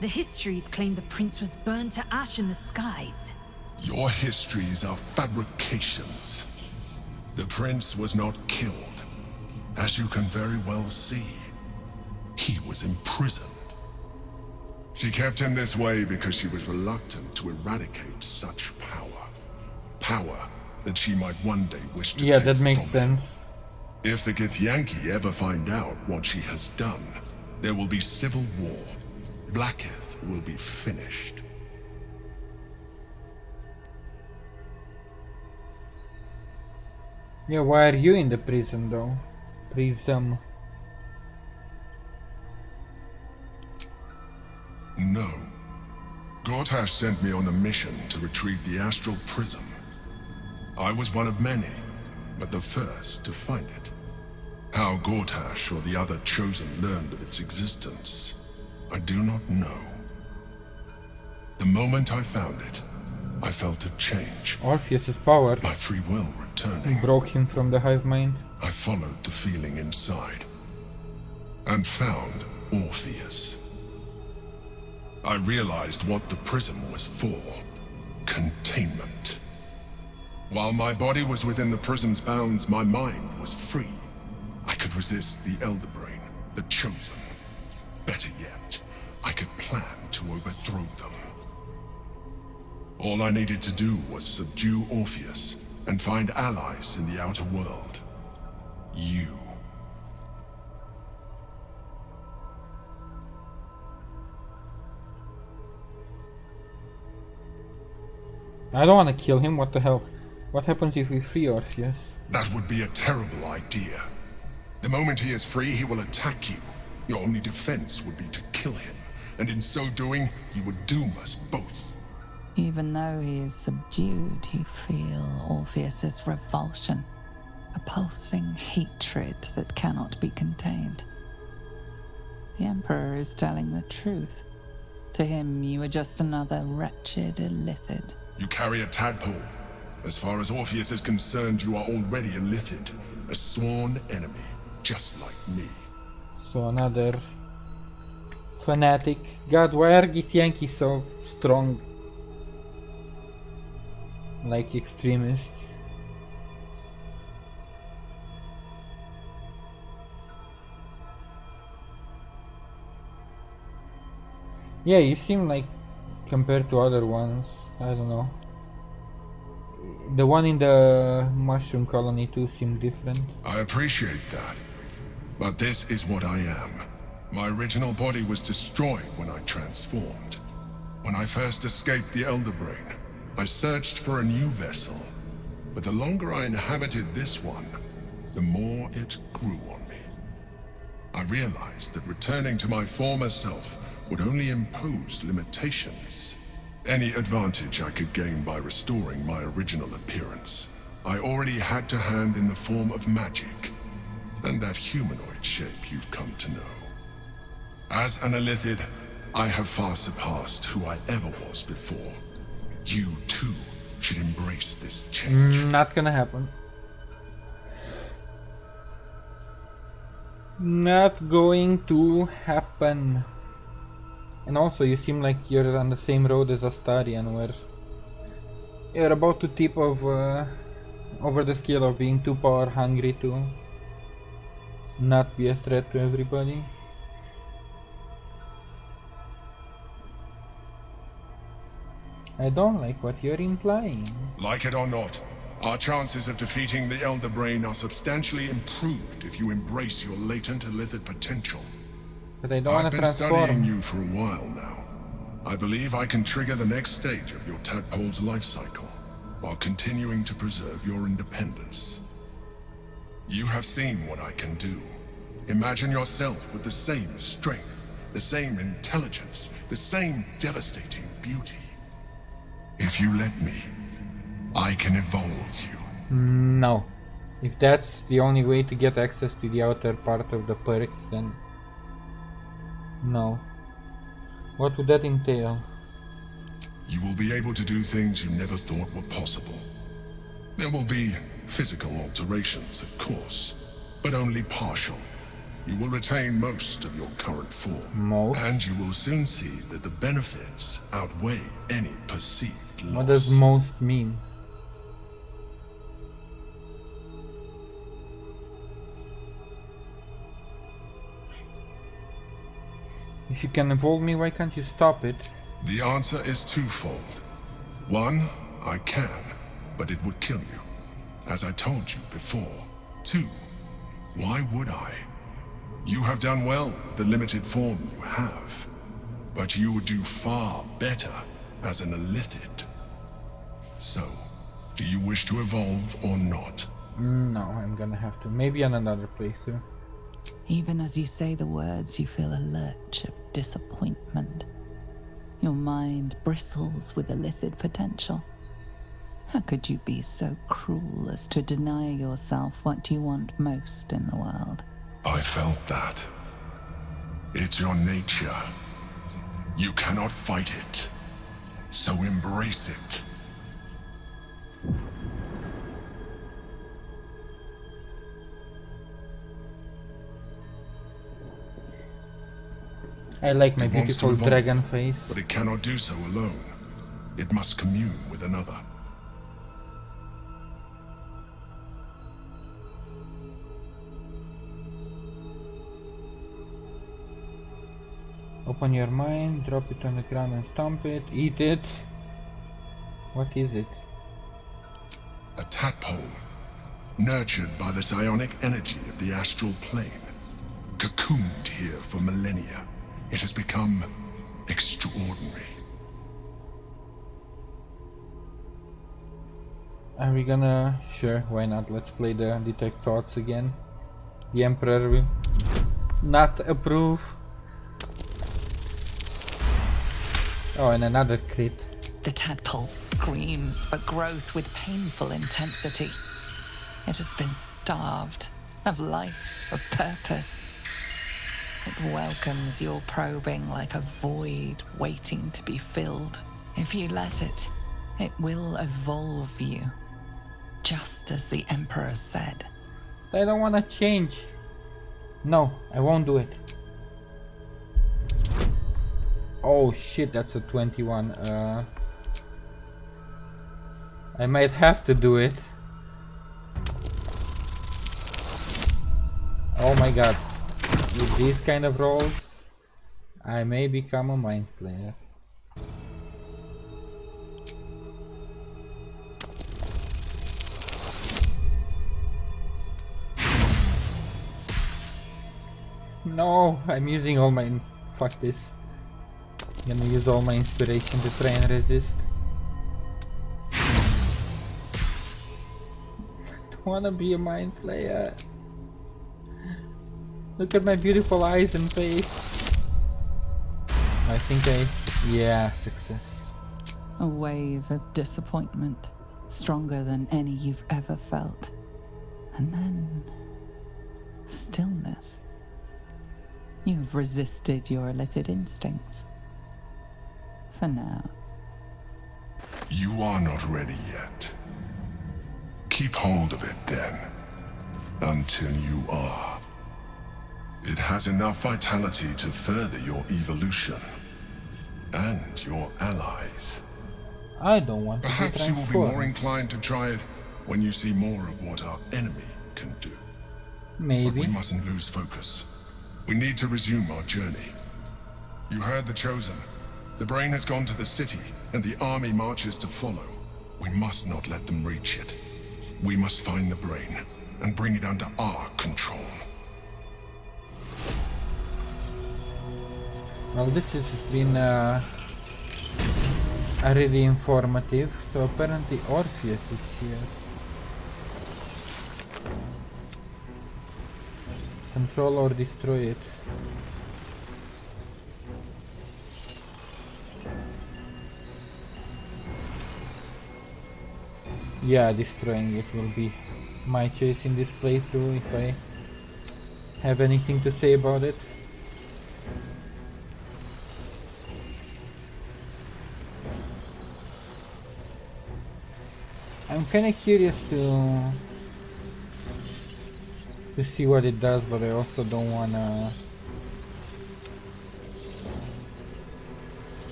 The histories claim the prince was burned to ash in the skies. Your histories are fabrications. The prince was not killed. As you can very well see, he was imprisoned. She kept him this way because she was reluctant to eradicate such power. Power that she might one day wish to take that makes from him. sense. If the Githyanki ever find out what she has done, there will be civil war. Vlaakith will be finished. Yeah, why are you in the prison though? Prism. No. Gortash sent me on a mission to retrieve the astral prism. I was one of many, but the first to find it. How Gortash or the other chosen learned of its existence, I do not know. The moment I found it, I felt a change. Oprheus' power. My free will returning. Broke him from the hive mind. I followed the feeling inside and found Oprheus. I realized what the prism was for. Containment. While my body was within the prism's bounds, my mind was free. I could resist the Elder Brain, the Chosen. Better yet, I could plan to overthrow them. All I needed to do was subdue Oprheus and find allies in the outer world. You. I don't want to kill him, what the hell? What happens if we free Oprheus? That would be a terrible idea. The moment he is free, he will attack you. Your only defense would be to kill him, and in so doing, you would doom us both. Even though he is subdued, you feel Oprheus's revulsion, a pulsing hatred that cannot be contained. The Emperor is telling the truth. To him, you are just another wretched Ilithid. You carry a tadpole. As far as Oprheus is concerned, you are already Ilithid, a sworn enemy, just like me. So another Fanatic. God, why are Githyanki so strong? Like extremist. Yeah, you seem like, compared to other ones, I don't know. The one in the mushroom colony too seemed different. I appreciate that. But this is what I am. My original body was destroyed when I transformed. When I first escaped the Elder Brain, I searched for a new vessel. But the longer I inhabited this one, the more it grew on me. I realized that returning to my former self would only impose limitations. Any advantage I could gain by restoring my original appearance, I already had to hand in the form of magic, and that humanoid shape you've come to know. As an Ilithid, I have far surpassed who I ever was before. You, too, should embrace this change. Not gonna happen. Not going to happen. And also, you seem like you're on the same road as Astarion, where you're about to tip over the scale of being too power hungry to not be a threat to everybody. I don't like what you're implying. Like it or not, our chances of defeating the Elder Brain are substantially improved if you embrace your latent Ilithid potential. But I don't want I've to been transform. studying you for a while now. I believe I can trigger the next stage of your tadpole's life cycle, while continuing to preserve your independence. You have seen what I can do. Imagine yourself with the same strength, the same intelligence, the same devastating beauty. If you let me, I can evolve you. No. If that's the only way to get access to the outer part of the perks, then no. What would that entail? You will be able to do things you never thought were possible. There will be physical alterations, of course, but only partial. You will retain most of your current form. And you will soon see that the benefits outweigh any perceived loss. What does most mean? If you can evolve me, why can't you stop it? The answer is twofold. One, I can, but it would kill you, as I told you before. Two, why would I? You have done well with the limited form you have, but you would do far better as an Ilithid. So, do you wish to evolve or not? No, I'm gonna have to. Maybe on another playthrough. Even as you say the words, you feel a lurch of disappointment. Your mind bristles with Ilithid potential. How could you be so cruel as to deny yourself what you want most in the world? I felt that. It's your nature. You cannot fight it. So embrace it. I like my It wants to beautiful evolve, dragon face. but it cannot do so alone. It must commune with another. Open your mind, drop it on the ground and stomp it, eat it. What is it? A tadpole, nurtured by the psionic energy of the astral plane. Cocooned here for millennia, it has become extraordinary. Are we gonna... Sure, why not? Let's play the Detect Thoughts again. The Emperor will not approve. Oh, and another crit. The tadpole screams for growth with painful intensity. It has been starved of life, of purpose. It welcomes your probing like a void waiting to be filled. If you let it, it will evolve you, just as the Emperor said. I don't want to change. No, I won't do it. Oh shit, that's a 21. I might have to do it. Oh my god. With these kind of rolls, I may become a mind player. No, I'm using all my... Fuck this. I'm gonna use all my inspiration to try and resist. I don't wanna be a mind player. Look at my beautiful eyes and face. I think yeah, success. A wave of disappointment, stronger than any you've ever felt. And then... stillness. You've resisted your Ilithid instincts. For now. You are not ready yet. Keep hold of it then. Until you are. It has enough vitality to further your evolution. And your allies. I don't want to be Perhaps you will be more transformed. inclined to try it when you see more of what our enemy can do. Maybe. But we mustn't lose focus. We need to resume our journey. You heard the Chosen. The brain has gone to the city, and the army marches to follow. We must not let them reach it. We must find the brain, and bring it under our control. Well, this has been really informative. So apparently Oprheus is here. Control or destroy it. Yeah, destroying it will be my choice in this playthrough if I have anything to say about it. I'm kinda curious to see what it does, but I also don't wanna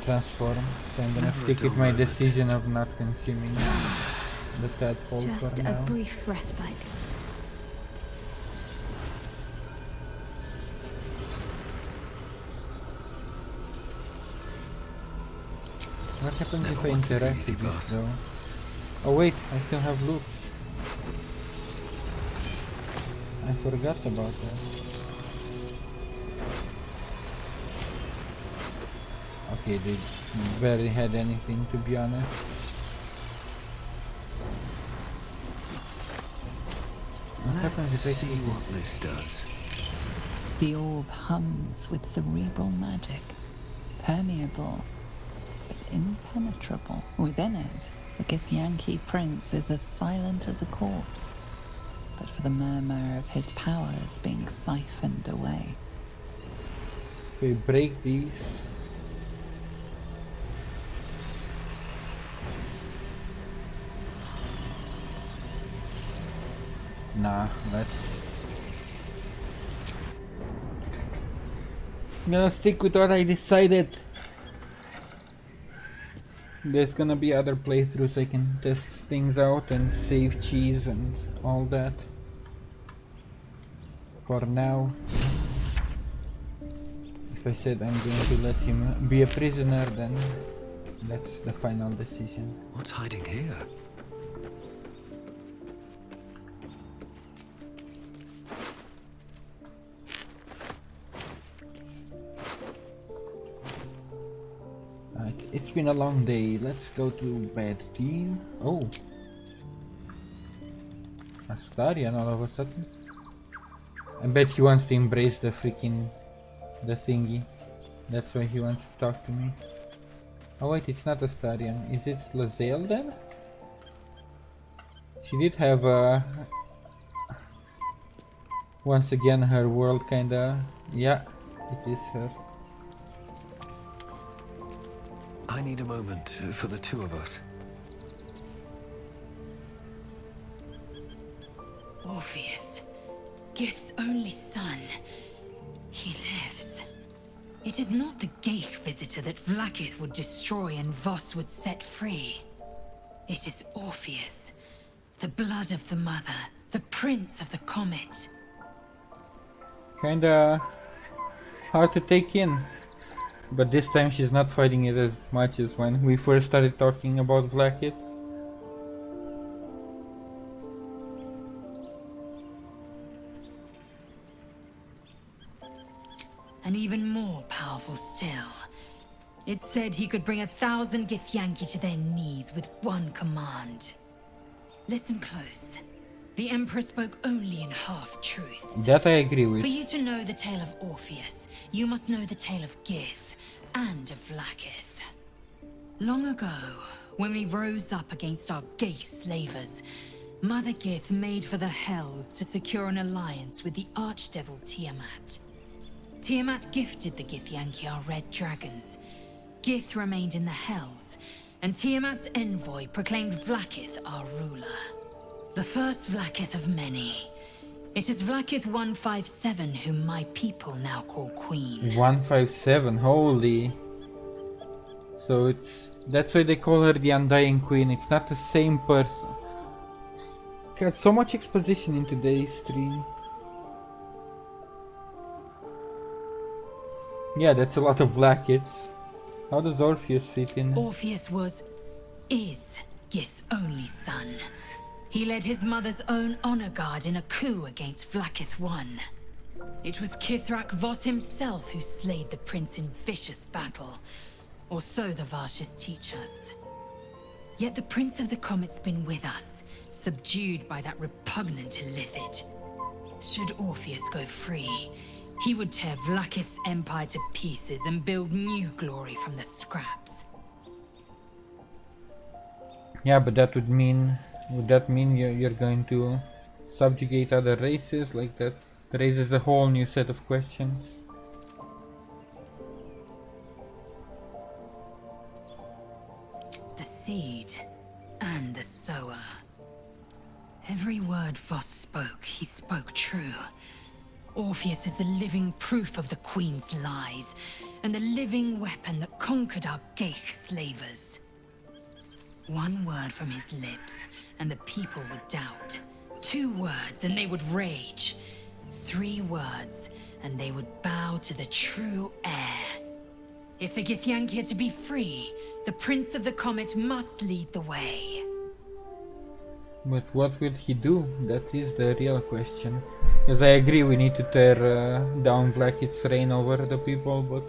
transform, so I'm gonna stick with my decision of not consuming the tadpole Just for a now. brief respite. What happens if I interact with this though? Oh wait, I still have loots. I forgot about that. Okay, they barely had anything, to be honest. What happens if I see what this does? The orb hums with cerebral magic, permeable but impenetrable. Within it, the Githyanki prince is as silent as a corpse, but for the murmur of his powers being siphoned away. If we break these... Nah, let's... I'm gonna stick with what I decided. There's gonna be other playthroughs I can test things out and save cheese and all that. For now, if I said I'm going to let him be a prisoner, then that's the final decision. What's hiding here? It's been a long day. Let's go to bed, team. Oh, Astarion all of a sudden. I bet he wants to embrace the freaking thingy. That's why he wants to talk to me. Oh wait, it's not Astarion. Is it Lae'zel then? She did have once again her world kinda... Yeah, it is her. I need a moment for the two of us. Oprheus, Gith's only son. He lives. It is not the Geich visitor that Vlaakith would destroy and Voss would set free. It is Oprheus, the blood of the mother, the prince of the comet. Kinda hard to take in. But this time she's not fighting it as much as when we first started talking about Vlaakith. And even more powerful still. It said he could bring 1,000 Githyanki to their knees with one command. Listen close. The Emperor spoke only in half-truths. That I agree with. For you to know the tale of Oprheus, you must know the tale of Gith and of Vlaakith. Long ago, when we rose up against our Geich slavers, Mother Gith made for the Hells to secure an alliance with the Archdevil Tiamat. Tiamat gifted the Githyanki our red dragons. Gith remained in the Hells, and Tiamat's envoy proclaimed Vlaakith our ruler. The first Vlaakith of many. It is Vlaakith 157 whom my people now call Queen. 157, holy. So that's why they call her the Undying Queen. It's not the same person. Got so much exposition in today's stream. Yeah, that's a lot of Vlaakiths. How does Oprheus fit in? Oprheus is Gith's only son. He led his mother's own honor guard in a coup against Vlaakith I. It was Kethric Voss himself who slayed the prince in vicious battle, or so the Varshas teach us. Yet the Prince of the Comet's been with us, subdued by that repugnant Ilithid. Should Oprheus go free, he would tear Vlaakith's empire to pieces and build new glory from the scraps. Yeah, but that would that mean you're going to subjugate other races? Like that raises a whole new set of questions. The seed and the sower. Every word Voss spoke, he spoke true. Oprheus is the living proof of the Queen's lies, and the living weapon that conquered our Geich slavers. One word from his lips, and the people would doubt. 2 words, and they would rage. 3 words, and they would bow to the true heir. If the Githyanki are to be free, the Prince of the Comet must lead the way. But what will he do? That is the real question. Because I agree we need to tear down Vlaakith's reign over the people, but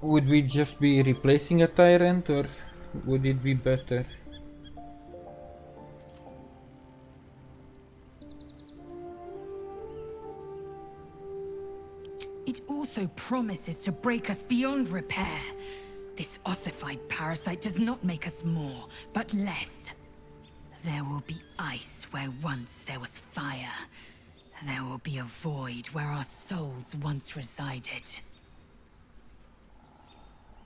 would we just be replacing a tyrant, or would it be better? It also promises to break us beyond repair. This ossified parasite does not make us more, but less. There will be ice where once there was fire. There will be a void where our souls once resided.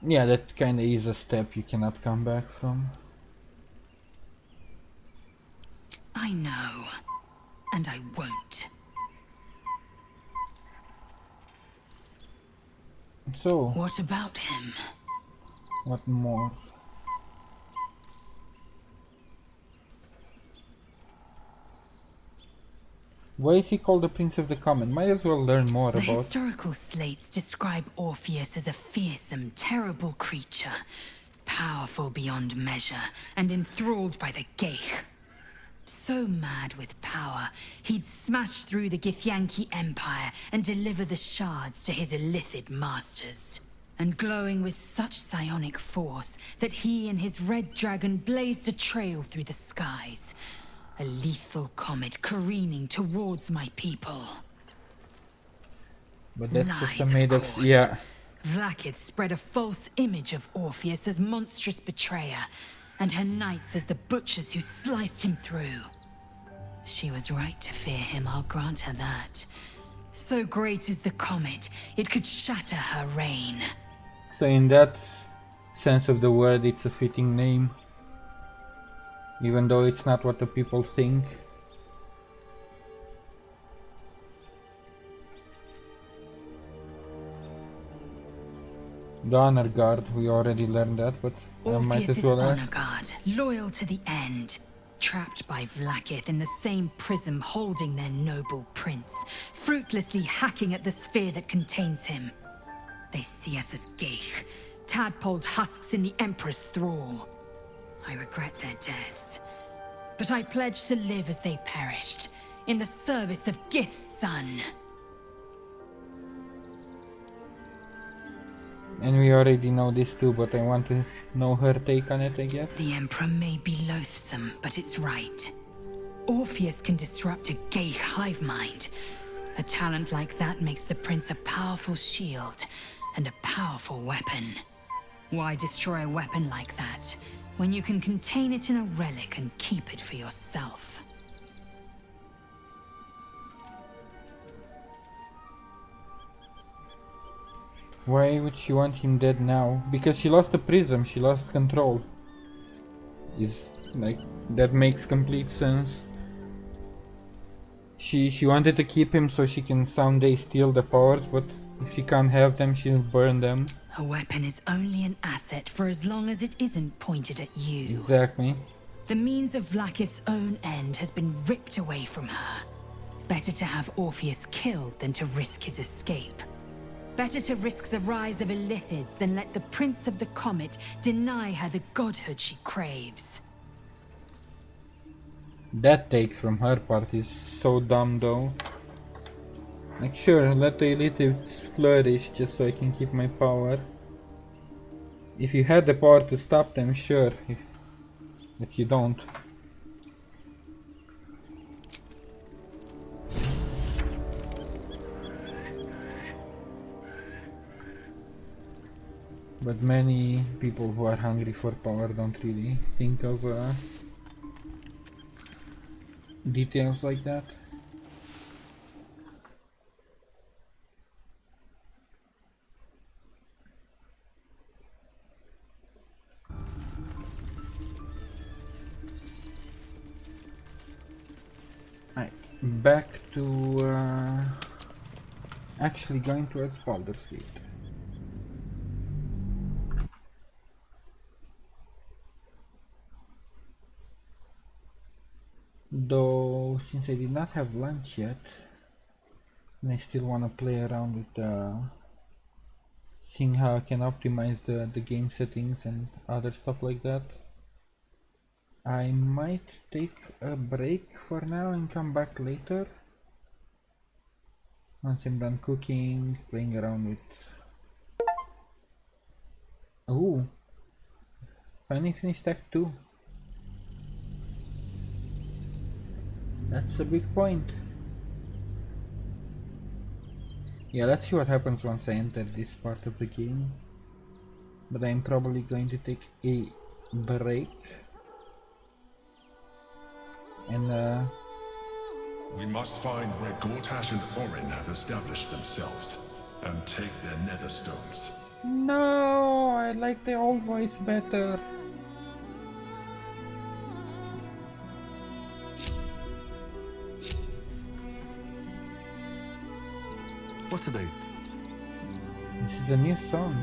Yeah, that kinda is a step you cannot come back from. I know, and I won't. So, what about him? What more? Why is he called the Prince of the Comet? Might as well learn more The about. historical slates describe Oprheus as a fearsome, terrible creature, powerful beyond measure, and enthralled by the Geich. So mad with power, he'd smash through the Githyanki Empire and deliver the shards to his Ilithid masters. And glowing with such psionic force that he and his red dragon blazed a trail through the skies. A lethal comet careening towards my people. But that's Lies, just a made of up. course. Yeah. Vlaakith spread a false image of Oprheus as monstrous betrayer, and her knights as the butchers who sliced him through. She was right to fear him, I'll grant her that. So great is the comet, it could shatter her reign. So in that sense of the word, it's a fitting name. Even though it's not what the people think. The honor guard, we already learned that, but I might Orpheus as is well honor ask. guard, loyal to the end. Trapped by Vlaakith in the same prism holding their noble prince, fruitlessly hacking at the sphere that contains him. They see us as geich, tadpoled husks in the Emperor's thrall. I regret their deaths, but I pledge to live as they perished, in the service of Gith's son. And we already know this too, but I want to know her take on it, I guess. The Emperor may be loathsome, but it's right. Orpheus can disrupt a geich hive mind. A talent like that makes the prince a powerful shield and a powerful weapon. Why destroy a weapon like that when you can contain it in a relic and keep it for yourself? Why would she want him dead now? Because she lost the prism, she lost control. Is like, that makes complete sense. She wanted to keep him so she can someday steal the powers, but if she can't have them, she'll burn them. A weapon is only an asset for as long as it isn't pointed at you. Exactly. The means of Vlaakith's own end has been ripped away from her. Better to have Orpheus killed than to risk his escape. Better to risk the rise of Ilithids than let the Prince of the Comet deny her the godhood she craves. That take from her part is so dumb though. Like, sure, let the Ilithids flourish just so I can keep my power. If you had the power to stop them, sure, but you don't. But many people who are hungry for power don't really think of details like that. Right, back to actually going towards Baldur's Gate. Though, since I did not have lunch yet, and I still want to play around with seeing how I can optimize the game settings and other stuff like that, I might take a break for now and come back later. Once I'm done cooking, playing around with... Oh! Finally finished Act 2. That's a big point. Yeah, let's see what happens once I enter this part of the game. But I'm probably going to take a break. And we must find where Gortash and Orin have established themselves, and take their nether stones. No, I like the old voice better. What are they? This is a new song.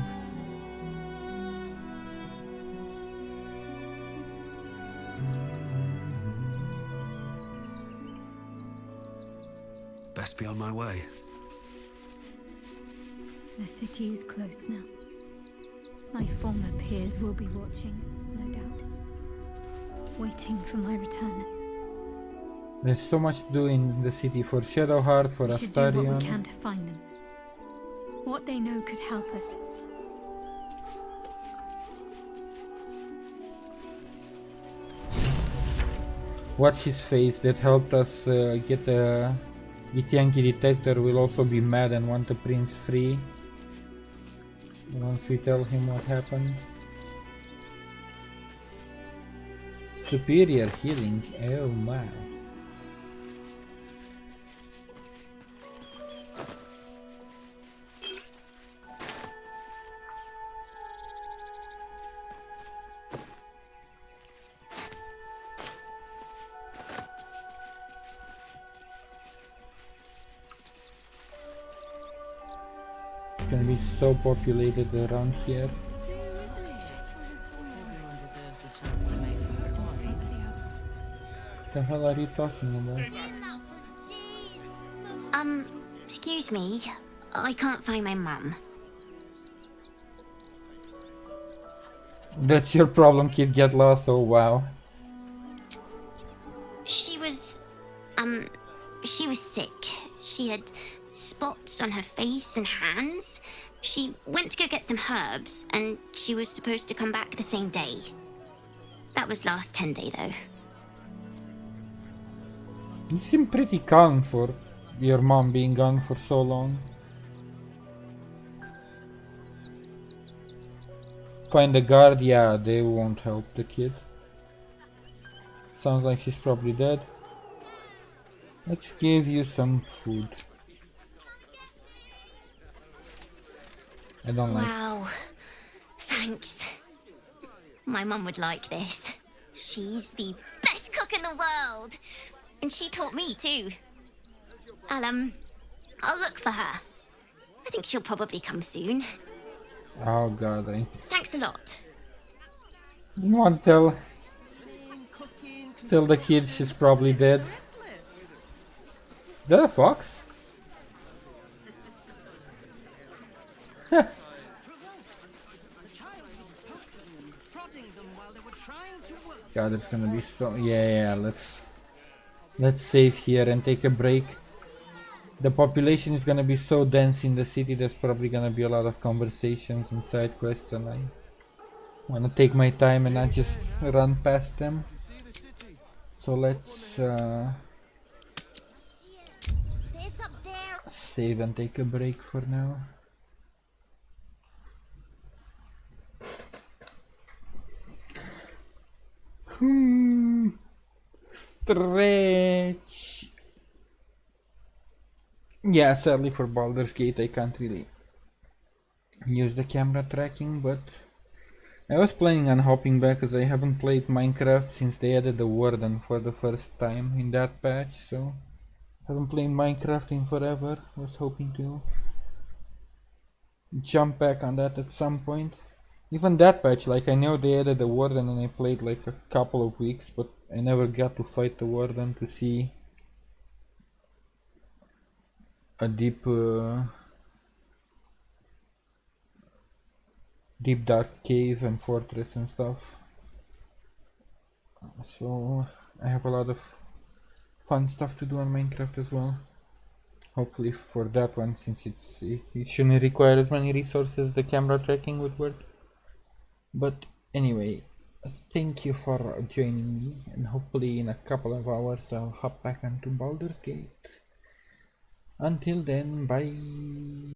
Best be on my way. The city is close now. My former peers will be watching, no doubt. Waiting for my return. There's so much to do in the city for Shadowheart, for We should do what we Astarion. can to find them. What they know could help us. What's his face that helped us get the Githyanki detector will also be mad and want the prince free once we tell him what happened. Superior healing, oh my. It's gonna be so populated around here. The hell are you talking about? Excuse me. I can't find my mum. That's your problem, kid. Get lost. Oh wow. She was sick. She had spots on her face and hands. She went to go get some herbs, and she was supposed to come back the same day. That was last 10 day, though. You seem pretty calm for your mom being gone for so long. Find a guard? Yeah, they won't help the kid. Sounds like she's probably dead. Let's give you some food. I don't like. Wow. Thanks. My mum would like this. She's the best cook in the world. And she taught me too. I'll look for her. I think she'll probably come soon. Oh god, I Thanks a lot. you want to tell the kid she's probably dead. Is that a fox? God, it's gonna be so. Yeah, let's save here and take a break. The population is gonna be so dense in the city. There's probably gonna be a lot of conversations and side quests, and I wanna take my time and not just run past them. So let's save and take a break for now. Stretch. Yeah, sadly for Baldur's Gate I can't really use the camera tracking, but I was planning on hopping back because I haven't played Minecraft since they added the warden for the first time in that patch, so haven't played Minecraft in forever. Was hoping to jump back on that at some point. Even that patch, like I know they added the warden and I played like a couple of weeks, but I never got to fight the warden to see a deep dark cave and fortress and stuff. So I have a lot of fun stuff to do on Minecraft as well. Hopefully for that one, since it shouldn't require as many resources, the camera tracking would work. But anyway, thank you for joining me, and hopefully in a couple of hours I'll hop back onto Baldur's Gate. Until then, bye.